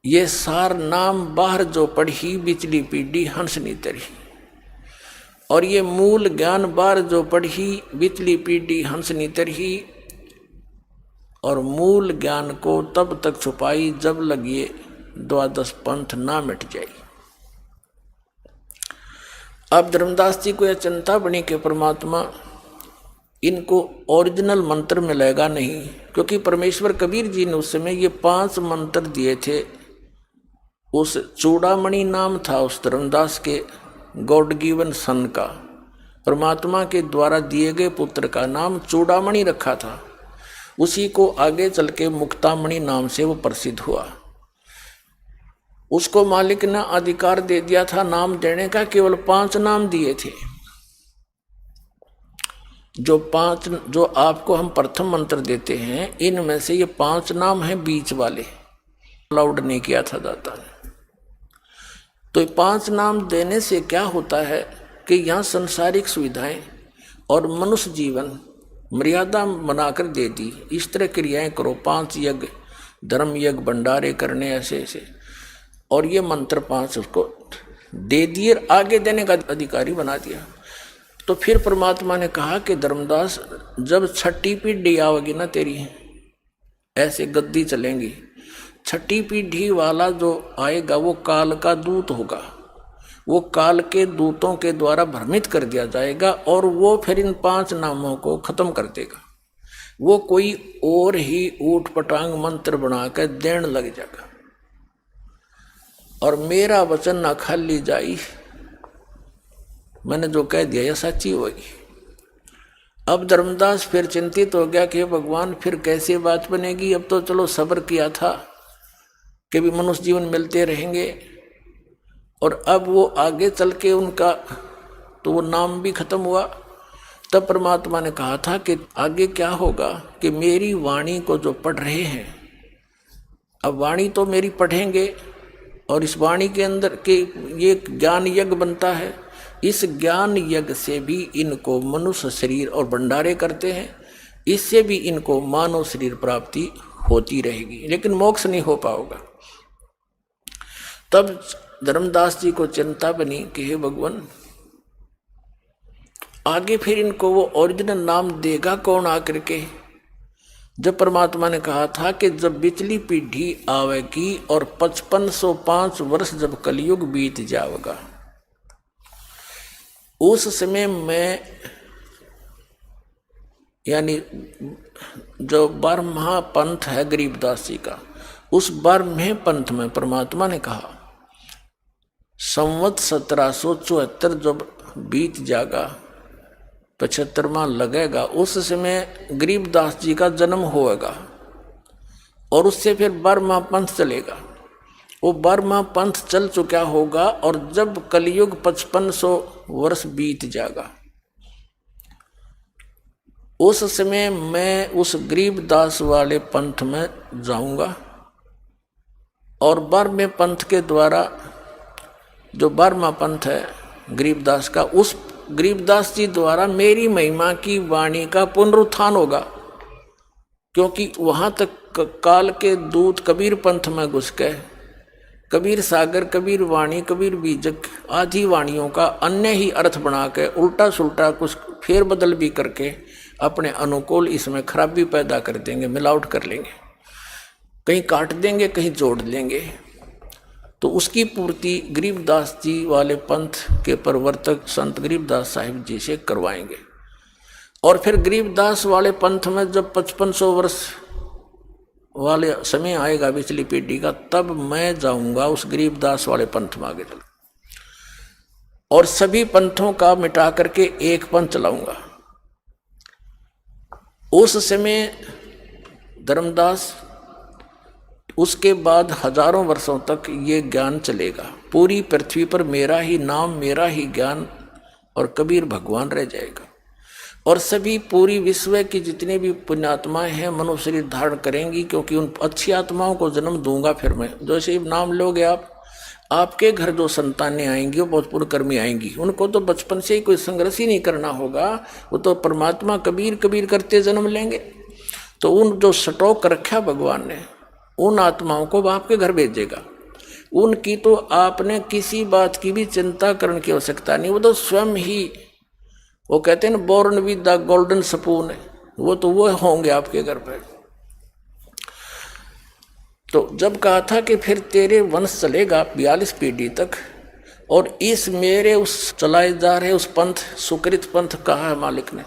Speaker 1: ये सार नाम बाहर जो पढ़ी बिचली पीढ़ी हंस नी तरी, और ये मूल ज्ञान बार जो पढ़ी बिचली पीढ़ी हंस नी तरी, और मूल ज्ञान को तब तक छुपाई जब लगिए द्वादश पंथ ना मिट जाए। अब धर्मदास जी को यह चिंता बनी कि परमात्मा इनको ओरिजिनल मंत्र मिलेगा नहीं, क्योंकि परमेश्वर कबीर जी ने उस समय ये 5 मंत्र दिए थे। उस चूड़ामणि नाम था उस धर्मदास के गॉड गिवन सन का, परमात्मा के द्वारा दिए गए पुत्र का नाम चूड़ामणि रखा था। उसी को आगे चल के मुक्तामणि नाम से वो प्रसिद्ध हुआ। उसको मालिक ने अधिकार दे दिया था नाम देने का, केवल 5 नाम दिए थे। जो आपको हम प्रथम मंत्र देते हैं, इनमें से ये 5 नाम हैं बीच वाले, अलाउड नहीं किया था दाता ने। तो ये 5 नाम देने से क्या होता है कि यहाँ संसारिक सुविधाएं और मनुष्य जीवन मर्यादा बनाकर दे दी। इस तरह क्रियाएं करो, 5 यज्ञ, धर्म यज्ञ, भंडारे करने ऐसे ऐसे, और ये मंत्र 5 उसको दे दिए, आगे देने का अधिकारी बना दिया। तो फिर परमात्मा ने कहा कि धर्मदास, जब 6ठी पीढ़ी आवेगी ना तेरी, ऐसे गद्दी चलेंगी, 6ठी पीढ़ी वाला जो आएगा वो काल का दूत होगा। वो काल के दूतों के द्वारा भ्रमित कर दिया जाएगा और वो फिर इन 5 नामों को खत्म कर देगा। वो कोई और ही ऊट पटांग मंत्र बनाकर देने लग जाएगा, और मेरा वचन ना खाली जाई, मैंने जो कह दिया यह सच्ची होगी। अब धर्मदास फिर चिंतित हो गया कि भगवान फिर कैसे बात बनेगी। अब तो चलो सब्र किया था कि भी मनुष्य जीवन मिलते रहेंगे, और अब वो आगे चल के उनका तो वो नाम भी खत्म हुआ। तब परमात्मा ने कहा था कि आगे क्या होगा कि मेरी वाणी को जो पढ़ रहे हैं, अब वाणी तो मेरी पढ़ेंगे, और इस वाणी के अंदर के ये ज्ञान यज्ञ बनता है। इस ज्ञान यज्ञ से भी इनको मनुष्य शरीर और भंडारे करते हैं, इससे भी इनको मानव शरीर प्राप्ति होती रहेगी, लेकिन मोक्ष नहीं हो पाएगा। तब धर्मदास जी को चिंता बनी कि हे भगवान, आगे फिर इनको वो ओरिजिनल नाम देगा कौन आकर के। जब परमात्मा ने कहा था कि जब बिचली पीढ़ी आवेगी और 5505 वर्ष जब कलयुग बीत जाएगा, उस समय में यानी जो 12वां पंथ है गरीबदास जी का, उस 12वें पंथ में परमात्मा ने कहा संवत 1774 जब बीत जाएगा, 75वां लगेगा, उस समय गरीबदास जी का जन्म होगा, और उससे फिर 12वां पंथ चलेगा। वो 12वां पंथ चल चुका होगा, और जब कलयुग 5500 वर्ष बीत जाएगा, उस समय मैं उस गरीबदास वाले पंथ में जाऊंगा, और 12वें पंथ के द्वारा जो 12वां पंथ है गरीबदास का, उस गरीबदास जी द्वारा मेरी महिमा की वाणी का पुनरुत्थान होगा। क्योंकि वहां तक काल के दूत कबीर पंथ में घुस गए, कबीर सागर, कबीर वाणी, कबीर बीजक आदि वाणियों का अन्य ही अर्थ बना के उल्टा सुल्टा कुछ फेर बदल भी करके अपने अनुकूल इसमें खराबी पैदा कर देंगे, मिलावट कर लेंगे, कहीं काट देंगे, कहीं जोड़ लेंगे। तो उसकी पूर्ति गरीबदास जी वाले पंथ के प्रवर्तक संत गरीबदास साहिब जी से करवाएंगे। और फिर गरीबदास वाले पंथ में जब 5500 वर्ष वाले समय आएगा पिछली पीढ़ी का, तब मैं जाऊंगा उस गरीबदास वाले पंथ में आगे चल, और सभी पंथों का मिटा करके एक पंथ चलाऊंगा। उस समय धर्मदास, उसके बाद हजारों वर्षों तक ये ज्ञान चलेगा। पूरी पृथ्वी पर मेरा ही नाम, मेरा ही ज्ञान और कबीर भगवान रह जाएगा। और सभी पूरी विश्व की जितनी भी पुण्यात्माएं हैं मनुष्य शरीर धारण करेंगी, क्योंकि उन अच्छी आत्माओं को जन्म दूंगा फिर मैं। जैसे ही नाम लोगे आप, आपके घर जो संतानें आएंगी वो बहुत पुण्यकर्मी आएंगी। उनको तो बचपन से ही कोई संघर्ष ही नहीं करना होगा, वो तो परमात्मा कबीर कबीर करते जन्म लेंगे। तो उन जो स्टॉक रखा भगवान ने, उन आत्माओं को आपके घर भेजेगा। उनकी तो आपने किसी बात की भी चिंता करने की आवश्यकता नहीं, वो तो स्वयं ही, वो कहते हैं ना born with the golden spoon है, वो होंगे आपके घर पर। तो जब कहा था कि फिर तेरे वंश चलेगा 42 पीढ़ी तक, और इस मेरे उस चलाए जा रहे उस पंथ, सुकृत पंथ कहा है मालिक ने,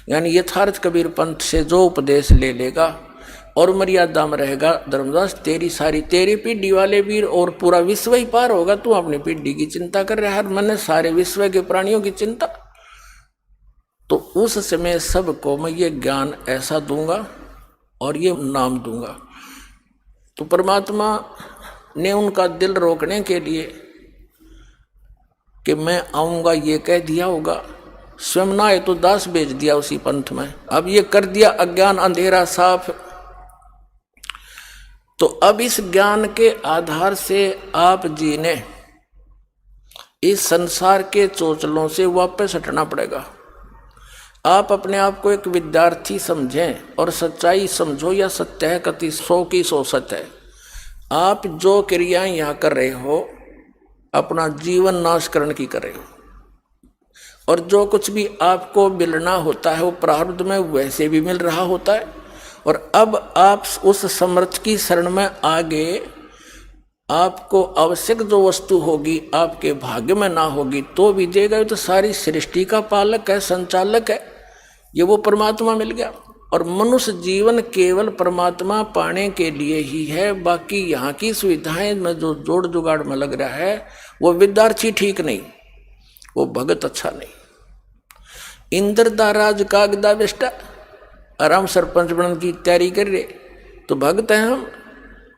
Speaker 1: यानी यथार्थ कबीर पंथ से जो उपदेश ले लेगा और मर्यादा में रहेगा धर्मदास, तेरी पीढ़ी वाले वीर और पूरा विश्व ही पार होगा। तू अपनी पीढ़ी की चिंता कर रहा है, मैंने सारे विश्व के प्राणियों की चिंता। तो उस समय सबको मैं ये ज्ञान ऐसा दूंगा और ये नाम दूंगा। तो परमात्मा ने उनका दिल रोकने के लिए कि मैं आऊंगा ये कह दिया होगा, स्वयं ना है तो दास भेज दिया उसी पंथ में। अब ये कर दिया अज्ञान अंधेरा साफ। तो अब इस ज्ञान के आधार से आप जी ने इस संसार के चोचलों से वापस हटना पड़ेगा। आप अपने आप को एक विद्यार्थी समझें और सच्चाई समझो, या सत्य है कति 100 की 100 सत्य है। आप जो क्रियाएं यहाँ कर रहे हो अपना जीवन नाश करने की कर रहे हो, और जो कुछ भी आपको मिलना होता है वो प्रारब्ध में वैसे भी मिल रहा होता है। और अब आप उस समर्थ की शरण में आगे आपको आवश्यक जो वस्तु होगी आपके भाग्य में ना होगी तो भी देगा। तो सारी सृष्टि का पालक है, संचालक है, ये वो परमात्मा मिल गया। और मनुष्य जीवन केवल परमात्मा पाने के लिए ही है। बाकी यहाँ की सुविधाएं में जो जोड़ जुगाड़ में लग रहा है वो विद्यार्थी ठीक नहीं, वो भगत अच्छा नहीं। इंद्र दा राज कागदा बेस्टा, आराम सरपंच बनने की तैयारी कर रहे तो भगत हैं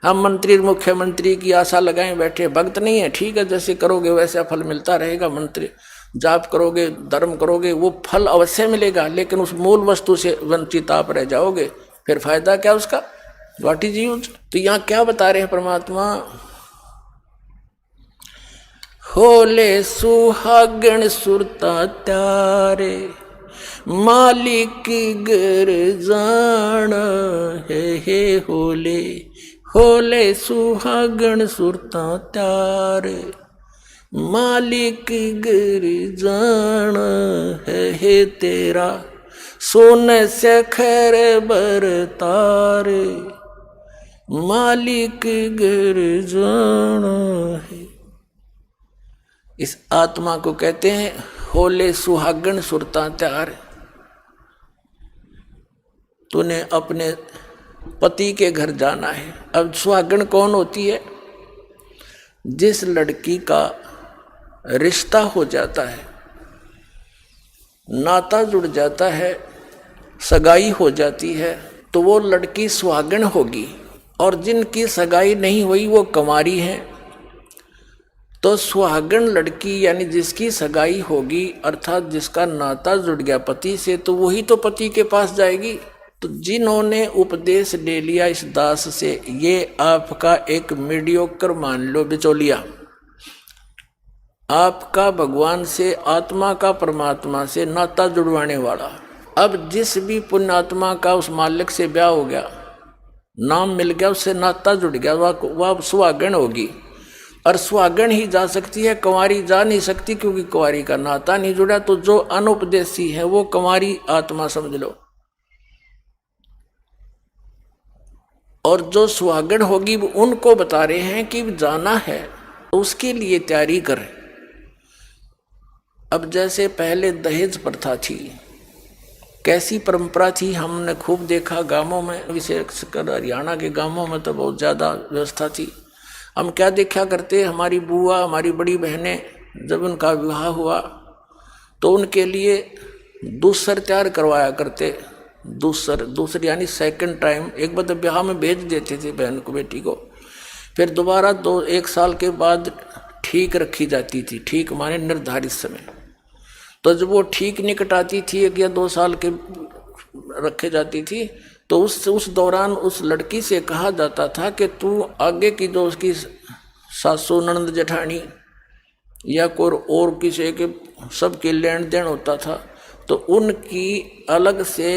Speaker 1: हम मंत्री मुख्यमंत्री की आशा लगाए बैठे, भक्त नहीं है। ठीक है, जैसे करोगे वैसा फल मिलता रहेगा। मंत्री जाप करोगे, धर्म करोगे, वो फल अवश्य मिलेगा, लेकिन उस मूल वस्तु से वंचित आप रह जाओगे, फिर फायदा क्या उसका, व्हाट इज यूज। तो यहाँ क्या बता रहे हैं परमात्मा, होले सुहागण सुरता त्यारे मालिक गर जाना है होले, होले सुहागण सुरता त्यारे मालिक गर जाना है तेरा सोने से खैर बरतारे मालिक गर जाना है। इस आत्मा को कहते हैं होले सुहागण सुरता त्यार। तूने अपने पति के घर जाना है। अब सुहागण कौन होती है, जिस लड़की का रिश्ता हो जाता है, नाता जुड़ जाता है, सगाई हो जाती है, तो वो लड़की सुहागण होगी। और जिनकी सगाई नहीं हुई वो कुंवारी है। तो सुहागण लड़की यानी जिसकी सगाई होगी, अर्थात जिसका नाता जुड़ गया पति से, तो वही तो पति के पास जाएगी। तो जिन्होंने उपदेश ले लिया इस दास से, ये आपका एक मीडियोकर मान लो बिचौलिया, आपका भगवान से, आत्मा का परमात्मा से नाता जुड़वाने वाला। अब जिस भी पुण्यात्मा का उस मालिक से ब्याह हो गया, नाम मिल गया, उससे नाता जुड़ गया, वह सुहागण होगी। और सुहागण ही जा सकती है, कुंवारी जा नहीं सकती, क्योंकि कुंवारी का नाता नहीं जुड़ा। तो जो अनुपदेशी है वो कुंवारी आत्मा समझ लो, और जो सुहागण होगी उनको बता रहे हैं कि जाना है तो उसके लिए तैयारी करें। अब जैसे पहले दहेज प्रथा थी, कैसी परंपरा थी, हमने खूब देखा गांवों में, विशेषकर हरियाणा के गांवों में तो बहुत ज़्यादा व्यवस्था थी। हम क्या देखा करते, हमारी बुआ, हमारी बड़ी बहनें जब उनका विवाह हुआ तो उनके लिए दूसर तैयार करवाया करते। दूसर यानी सेकंड टाइम, एक बार ब्याह में भेज देते थे बहन को, बेटी को, फिर दोबारा 1 साल के बाद ठीक रखी जाती थी। ठीक माने निर्धारित समय। तो जब वो ठीक नहीं कटाती थी 1 या 2 साल के रखे जाती थी, तो उस दौरान उस लड़की से कहा जाता था कि तू आगे की जो उसकी सासू ननद जेठानी या कोई और किसी के सबके लेन देन होता था, तो उनकी अलग से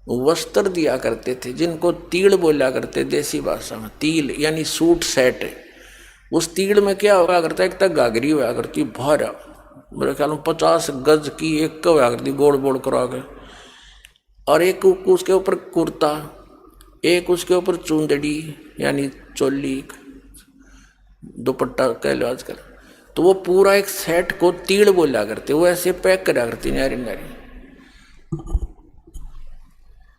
Speaker 1: वस्त्र दिया करते थे, जिनको तीड़ बोला करते देसी भाषा में। तील यानी सूट सेट। उस तीड़ में क्या हुआ करता है, एक तक घाघरी हुआ करती भारा, मेरे ख्याल में 50 गज की एक हुआ करती गोल गोल करा के, और एक उसके ऊपर कुर्ता, एक उसके ऊपर चुंदड़ी यानी चोली दुपट्टा कह लो आजकल। तो वो पूरा एक सेट को तीड़ बोला करते, वो ऐसे पैक करा करती न्यारी न्यारी।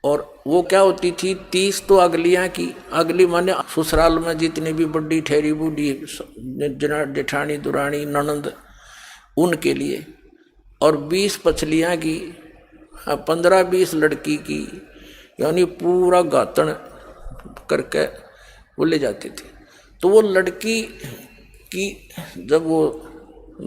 Speaker 1: और वो क्या होती थी, 30 तो अगलियां की, अगली माने ससुराल में जितनी भी बड़ी ठहरी बूढ़ी जेठानी दुरानी ननंद उनके लिए, और 20 पछलियां की, 15-20 लड़की की, यानी पूरा गातन करके वो ले जाती थी। तो वो लड़की की जब वो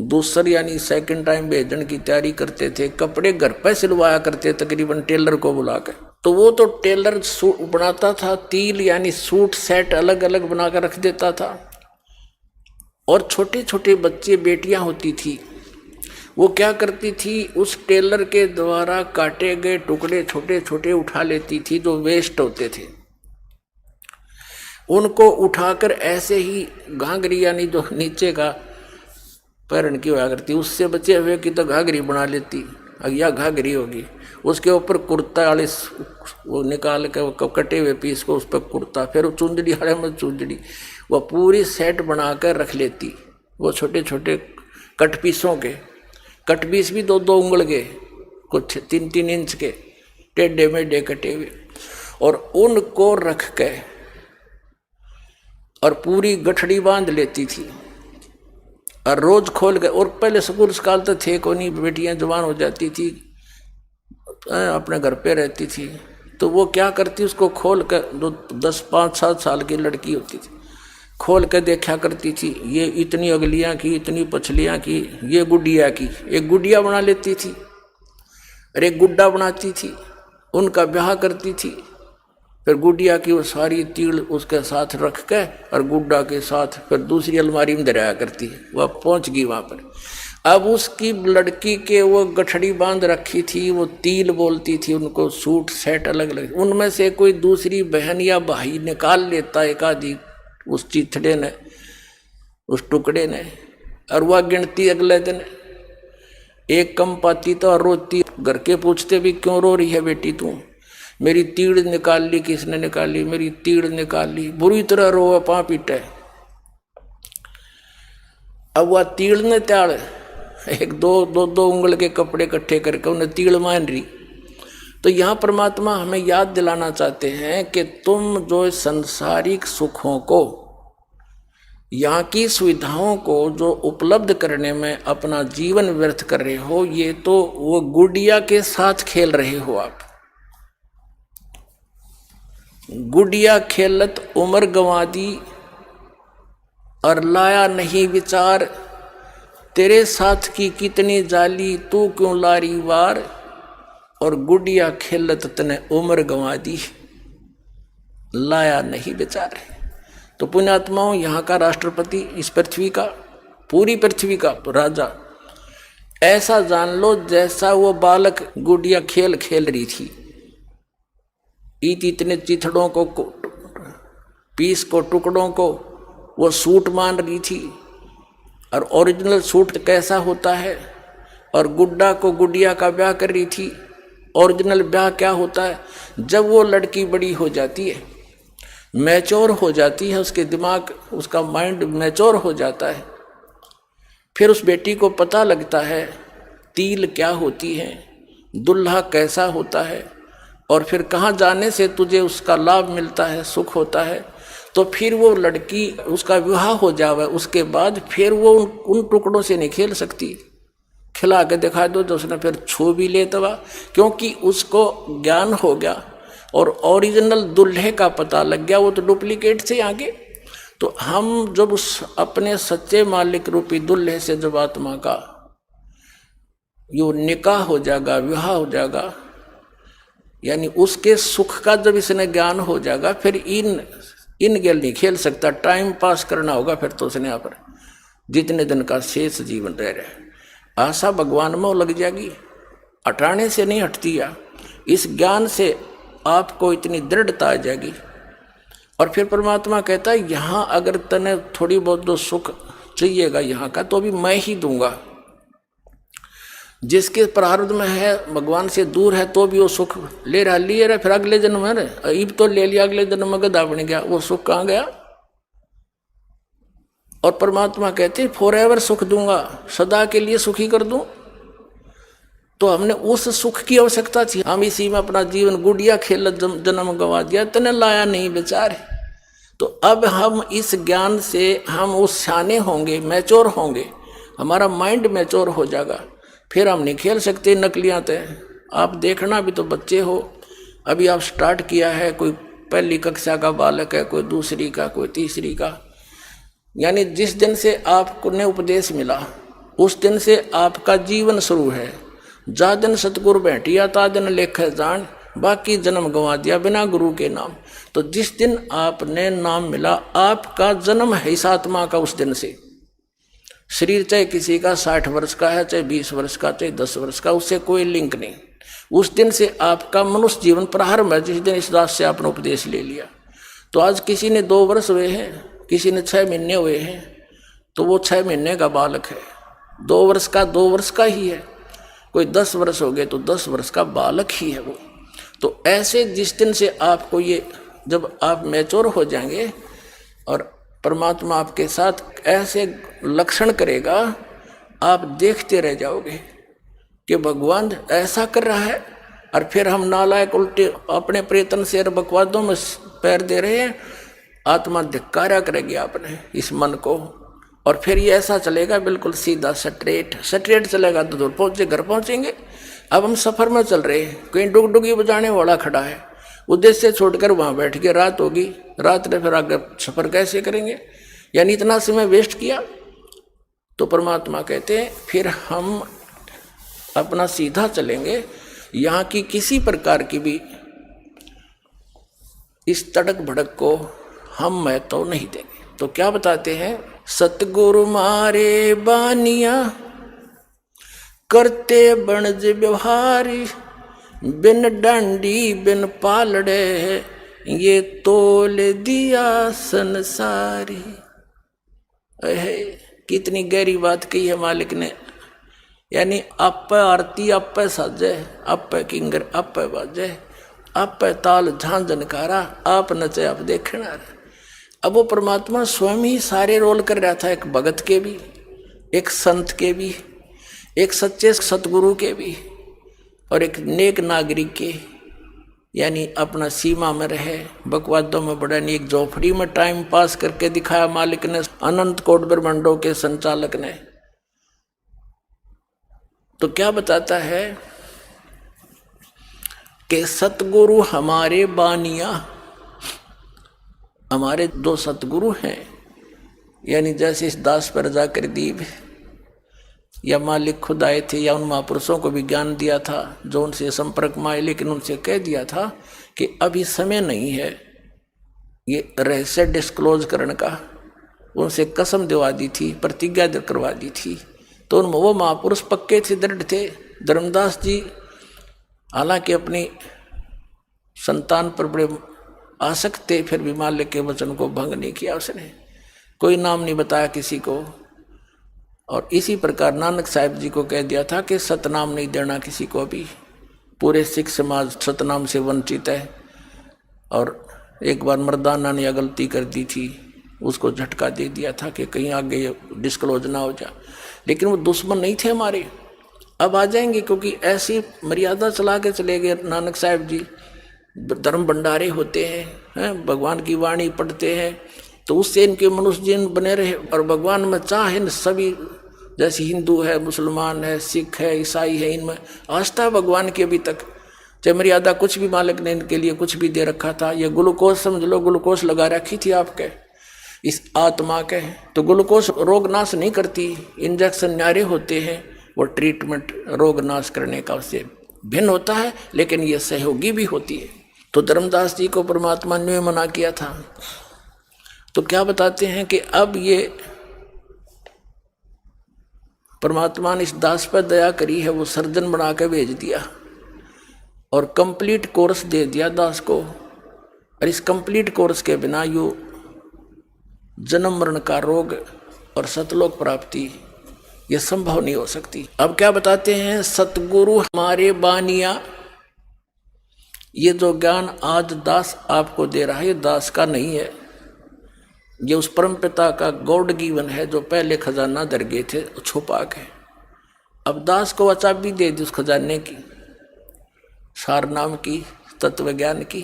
Speaker 1: दूसरी यानी सेकंड टाइम भेजने की तैयारी करते थे, कपड़े घर पे सिलवाया करते तकरीबन टेलर को बुला के। तो वो तो टेलर सूट बनाता था, तील यानी सूट सेट अलग अलग बनाकर रख देता था। और छोटे छोटे बच्चे बेटियां होती थी, वो क्या करती थी, उस टेलर के द्वारा काटे गए टुकड़े छोटे छोटे उठा लेती थी जो वेस्ट होते थे, उनको उठाकर ऐसे ही घाघरी यानी जो नीचे का पैरन की हुआ करती, उससे बचे हुए की तो घाघरी बना लेती, या घाघरी होगी, उसके ऊपर कुर्ता वाले वो निकाल के वो कटे हुए पीस को उस पर कुर्ता, फिर वो चुंदड़ी वाले में चुंदड़ी, वह पूरी सेट बनाकर रख लेती। वो छोटे छोटे कट पीसों के, कट पीस भी 2-2 उंगल के, कुछ 3-3 इंच के टेढ़े मेढ़े कटे हुए, और उनको रख के और पूरी गठड़ी बांध लेती थी और रोज खोल के। और पहले स्कूल स्काल तो थे को नहीं, बेटियां जवान हो जाती थी, अपने घर पे रहती थी, तो वो क्या करती, उसको खोल कर, जो 10-5-7 साल की लड़की होती थी, खोल के देखा करती थी, ये इतनी अगलियां की, इतनी पछलियां की, ये गुडिया की, एक गुडिया बना लेती थी और एक गुड्डा बनाती थी, उनका ब्याह करती थी। फिर गुडिया की वो सारी तीड़ उसके साथ रख के और गुड्डा के साथ फिर दूसरी अलमारी में दराया करती है। वह पहुंच गई वहां पर। अब उसकी लड़की के वो गठड़ी बांध रखी थी, वो तील बोलती थी उनको, सूट सेट अलग अलग, उनमें से कोई दूसरी बहन या भाई निकाल लेता एक आधी उस चिथड़े ने, उस टुकड़े ने, और वह गिनती अगले दिन एक कम पाती तो और रोती। घर के पूछते भी क्यों रो रही है बेटी तू, मेरी तीड़ निकाल ली, किसने निकाली, मेरी तीड़ निकाल ली, बुरी तरह रोवे पाँ पीटे। अब वह तीड़ ने त्याड़ 1-2 उंगल के कपड़े इकट्ठे करके उन्हें तीड़ मान रही। तो यहाँ परमात्मा हमें याद दिलाना चाहते हैं कि तुम जो संसारिक सुखों को, यहाँ की सुविधाओं को जो उपलब्ध करने में अपना जीवन व्यर्थ कर रहे हो, ये तो वो गुड़िया के साथ खेल रहे हो आप। गुड़िया खेलत उम्र गंवा दी और लाया नहीं विचार, तेरे साथ की कितनी जाली तू क्यों लारी वार, और गुड़िया खेलत तने उम्र गंवा दी, लाया नहीं विचार। तो पुण्यात्माओं, यहाँ का राष्ट्रपति, इस पृथ्वी का, पूरी पृथ्वी का राजा, ऐसा जान लो जैसा वो बालक गुड़िया खेल खेल रही थी। इतने चिथड़ों को, पीस को, टुकड़ों को वो सूट मान रही थी। और ओरिजिनल सूट कैसा होता है, और गुड्डा को गुड़िया का ब्याह कर रही थी। ओरिजिनल ब्याह क्या होता है, जब वो लड़की बड़ी हो जाती है, मैच्योर हो जाती है, उसके दिमाग, उसका माइंड मैच्योर हो जाता है, फिर उस बेटी को पता लगता है तिल क्या होती है, दुल्हा कैसा होता है, और फिर कहाँ जाने से तुझे उसका लाभ मिलता है, सुख होता है। तो फिर वो लड़की, उसका विवाह हो जावे, उसके बाद फिर वो उन टुकड़ों से नहीं खेल सकती। खिला के दिखा दो तो उसने फिर छू भी ले तवा, क्योंकि उसको ज्ञान हो गया और ओरिजिनल दुल्हे का पता लग गया, वो तो डुप्लीकेट से आगे। तो हम जब उस अपने सच्चे मालिक रूपी दुल्हे से जब आत्मा का यो निकाह हो जाएगा, विवाह हो जाएगा, यानी उसके सुख का जब इसने ज्ञान हो जाएगा फिर इन गेल नहीं खेल सकता, टाइम पास करना होगा फिर तो उसने यहाँ पर जितने दिन का शेष जीवन रह रहा है। आशा भगवान में लग जाएगी, हटाने से नहीं हटती है, इस ज्ञान से आपको इतनी दृढ़ता आ जाएगी। और फिर परमात्मा कहता है यहाँ अगर तने थोड़ी बहुत जो सुख चाहिएगा यहाँ का तो भी मैं ही दूंगा। जिसके प्रारब्ध में है भगवान से दूर है तो भी वो सुख ले रहा फिर अगले जन्म है, अब तो ले लिया, अगले जन्म में गधा बन गया, वो सुख कहाँ गया। और परमात्मा कहते फॉरएवर सुख दूंगा, सदा के लिए सुखी कर दूं। तो हमने उस सुख की आवश्यकता थी, हम इसी में अपना जीवन गुड़िया खेल जन्म गवा दिया, तने लाया नहीं बेचारे। तो अब हम इस ज्ञान से हम उस शाने होंगे, मैच्योर होंगे, हमारा माइंड मैच्योर हो जाएगा, फिर हम नहीं खेल सकते नकलियाँ तय। आप देखना भी तो बच्चे हो, अभी आप स्टार्ट किया है, कोई पहली कक्षा का बालक है, कोई दूसरी का, कोई तीसरी का, यानी जिस दिन से आपको ने उपदेश मिला उस दिन से आपका जीवन शुरू है। जा दिन सतगुरु बैठिया ता दिन लेख जान, बाकी जन्म गंवा दिया बिना गुरु के नाम। तो जिस दिन आपने नाम मिला आपका जन्म है इस आत्मा का, उस दिन से शरीर चाहे किसी का 60 वर्ष का है, चाहे 20 वर्ष का, चाहे 10 वर्ष का, उससे कोई लिंक नहीं। उस दिन से आपका मनुष्य जीवन प्रारंभ है, जिस दिन इस दास से आपने उपदेश ले लिया। तो आज किसी ने 2 वर्ष हुए हैं, किसी ने 6 महीने हुए हैं, तो वो 6 महीने का बालक है, 2 वर्ष का 2 वर्ष का ही है, कोई 10 वर्ष हो गए तो 10 वर्ष का बालक ही है वो। तो ऐसे जिस दिन से आपको ये, जब आप मैच्योर हो जाएंगे और परमात्मा आपके साथ ऐसे लक्षण करेगा, आप देखते रह जाओगे कि भगवान ऐसा कर रहा है, और फिर हम नालायक उल्टे अपने प्रयत्न से बकवादों में पैर दे रहे हैं। आत्मा धिक्कारा करेगी आपने इस मन को, और फिर ये ऐसा चलेगा बिल्कुल सीधा स्ट्रेट चलेगा तो दूर पहुंचे, घर पहुंचेंगे। अब हम सफर में चल रहे हैं, कहीं डुगडुगी बजाने वाला खड़ा है, उद्देश्य छोड़कर वहां बैठ के रात होगी, रात में फिर आगे सफर कैसे करेंगे, यानी इतना समय वेस्ट किया। तो परमात्मा कहते हैं फिर हम अपना सीधा चलेंगे, यहाँ की किसी प्रकार की भी इस तड़क भड़क को हम महत्व नहीं देंगे। तो क्या बताते हैं, सतगुरु मारे बानिया करते बनज व्यवहारी, बिन डांडी बिन पालड़े ये तोल दिया संसारी। कितनी गहरी बात कही है मालिक ने, यानी आप आरती आप साजे, आप किंगर आप बाजे, आप ताल झांझनकारा, आप नचे आप देखना। अब वो परमात्मा स्वयं ही सारे रोल कर रहा था, एक भगत के भी, एक संत के भी, एक सच्चे सतगुरु के भी, और एक नेक नागरिक के, यानी अपना सीमा में रहे, बकवादों में बड़ा नहीं, एक झोपड़ी में टाइम पास करके दिखाया मालिक ने, अनंत कोट ब्रह्मांडों के संचालक ने। तो क्या बताता है कि सतगुरु हमारे बानिया, हमारे 2 सतगुरु हैं, यानी जैसे इस दास पर जाकर दीप या मालिक खुद आए थे, या उन महापुरुषों को भी ज्ञान दिया था जो उनसे संपर्क में आए, लेकिन उनसे कह दिया था कि अभी समय नहीं है ये रहस्य डिस्क्लोज करने का, उनसे कसम दिवा दी थी, प्रतिज्ञा करवा दी थी। तो उन वो महापुरुष पक्के थे, दृढ़ थे। धर्मदास जी हालांकि अपनी संतान पर बड़े आसक्त थे, फिर भी मालिक के वचन को भंग नहीं किया उसने, कोई नाम नहीं बताया किसी को। और इसी प्रकार नानक साहिब जी को कह दिया था कि सतनाम नहीं देना किसी को भी, पूरे सिख समाज सतनाम से वंचित है। और एक बार मर्दाना ने यह गलती कर दी थी, उसको झटका दे दिया था कि कहीं आगे डिस्क्लोज ना हो जाए, लेकिन वो दुश्मन नहीं थे हमारे, अब आ जाएंगे, क्योंकि ऐसी मर्यादा चला के चले गए नानक साहिब जी। धर्म भंडारे होते हैं, भगवान की वाणी पढ़ते हैं, तो उससे इनके मनुष्य जीवन बने रहे। और भगवान में चाहे सभी, जैसे हिंदू है, मुसलमान है, सिख है, ईसाई है, इनमें आस्था है भगवान की अभी तक। चाहे मर्यादा कुछ भी मालिक ने इनके लिए कुछ भी दे रखा था, ये ग्लूकोज समझ लो, ग्लूकोज लगा रखी थी आपके इस आत्मा के, तो ग्लूकोज रोग नाश नहीं करती, इंजेक्शन न्यारे होते हैं, वो ट्रीटमेंट रोग नाश करने का उससे भिन्न होता है, लेकिन ये सहयोगी भी होती है। तो धर्मदास जी को परमात्मा ने मना किया था। तो क्या बताते हैं कि अब ये परमात्मा ने इस दास पर दया करी है, वो सर्जन बना के भेज दिया और कंप्लीट कोर्स दे दिया दास को। और इस कंप्लीट कोर्स के बिना यो जन्म मरण का रोग और सतलोक प्राप्ति ये संभव नहीं हो सकती। अब क्या बताते हैं, सतगुरु हमारे बानिया, ये जो ज्ञान आज दास आपको दे रहा है ये दास का नहीं है, ये उस परम पिता का गॉड गिवन है जो पहले खजाना दर गए थे छुपा के। अब दास को चाबी दे दी उस खजाने की, सार नाम की, तत्व ज्ञान की।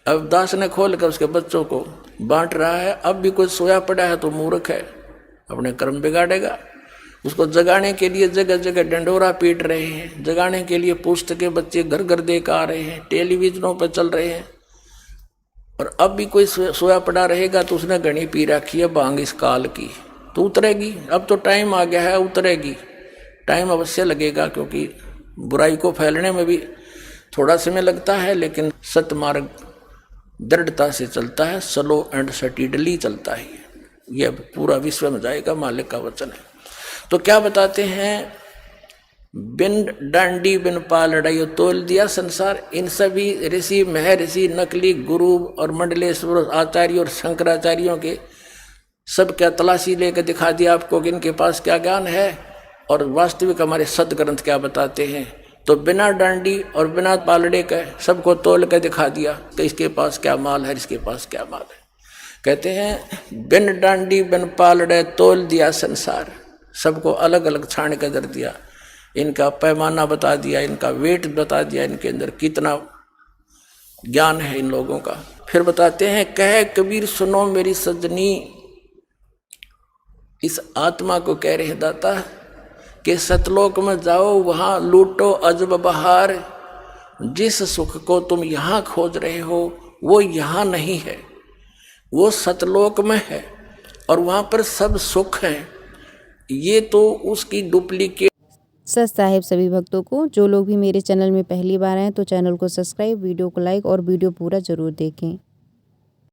Speaker 1: अब दास ने खोल कर उसके बच्चों को बांट रहा है। अब भी कोई सोया पड़ा है तो मूर्ख है, अपने कर्म बिगाड़ेगा। उसको जगाने के लिए जगह जगह डंडोरा पीट रहे हैं, जगाने के लिए पुस्तकें बच्चे घर घर देकर आ रहे हैं, टेलीविजनों पर चल रहे हैं। और अब भी कोई सोया पड़ा रहेगा तो उसने घनी पी रखी है भांग इस काल की, तो उतरेगी। अब तो टाइम आ गया है, उतरेगी। टाइम अवश्य लगेगा, क्योंकि बुराई को फैलने में भी थोड़ा समय लगता है, लेकिन सतमार्ग दृढ़ता से चलता है, स्लो एंड स्टीडली चलता है। यह पूरा विश्व में जाएगा, मालिक का वचन है। तो क्या बताते हैं, बिन डांडी बिन पालड़ाई तोल दिया संसार। इन सभी ऋषि महर्षि नकली गुरु और मंडलेश्वर आचार्य और शंकराचार्यों के सब क्या तलाशी लेकर दिखा दिया आपको कि इनके पास क्या ज्ञान है और वास्तविक हमारे सदग्रंथ क्या बताते हैं। तो बिना डांडी और बिना पालड़े के सबको तोल कर दिखा दिया कि इसके पास क्या माल है, इसके पास क्या माल है। कहते हैं बिन डांडी बिन पालड़े तोल दिया संसार, सबको अलग अलग छान कर धर दिया, इनका पैमाना बता दिया, इनका वेट बता दिया, इनके अंदर कितना ज्ञान है इन लोगों का। फिर बताते हैं, कहे कबीर सुनो मेरी सजनी, इस आत्मा को कह रहे दाता कि सतलोक में जाओ, वहां लूटो अजब बहार। जिस सुख को तुम यहां खोज रहे हो वो यहां नहीं है, वो सतलोक में है और वहां पर सब सुख है। ये तो उसकी डुप्लीकेट।
Speaker 2: सत साहिब सभी भक्तों को, जो लोग भी मेरे चैनल में पहली बार आए तो चैनल को सब्सक्राइब, वीडियो को लाइक और वीडियो पूरा जरूर देखें।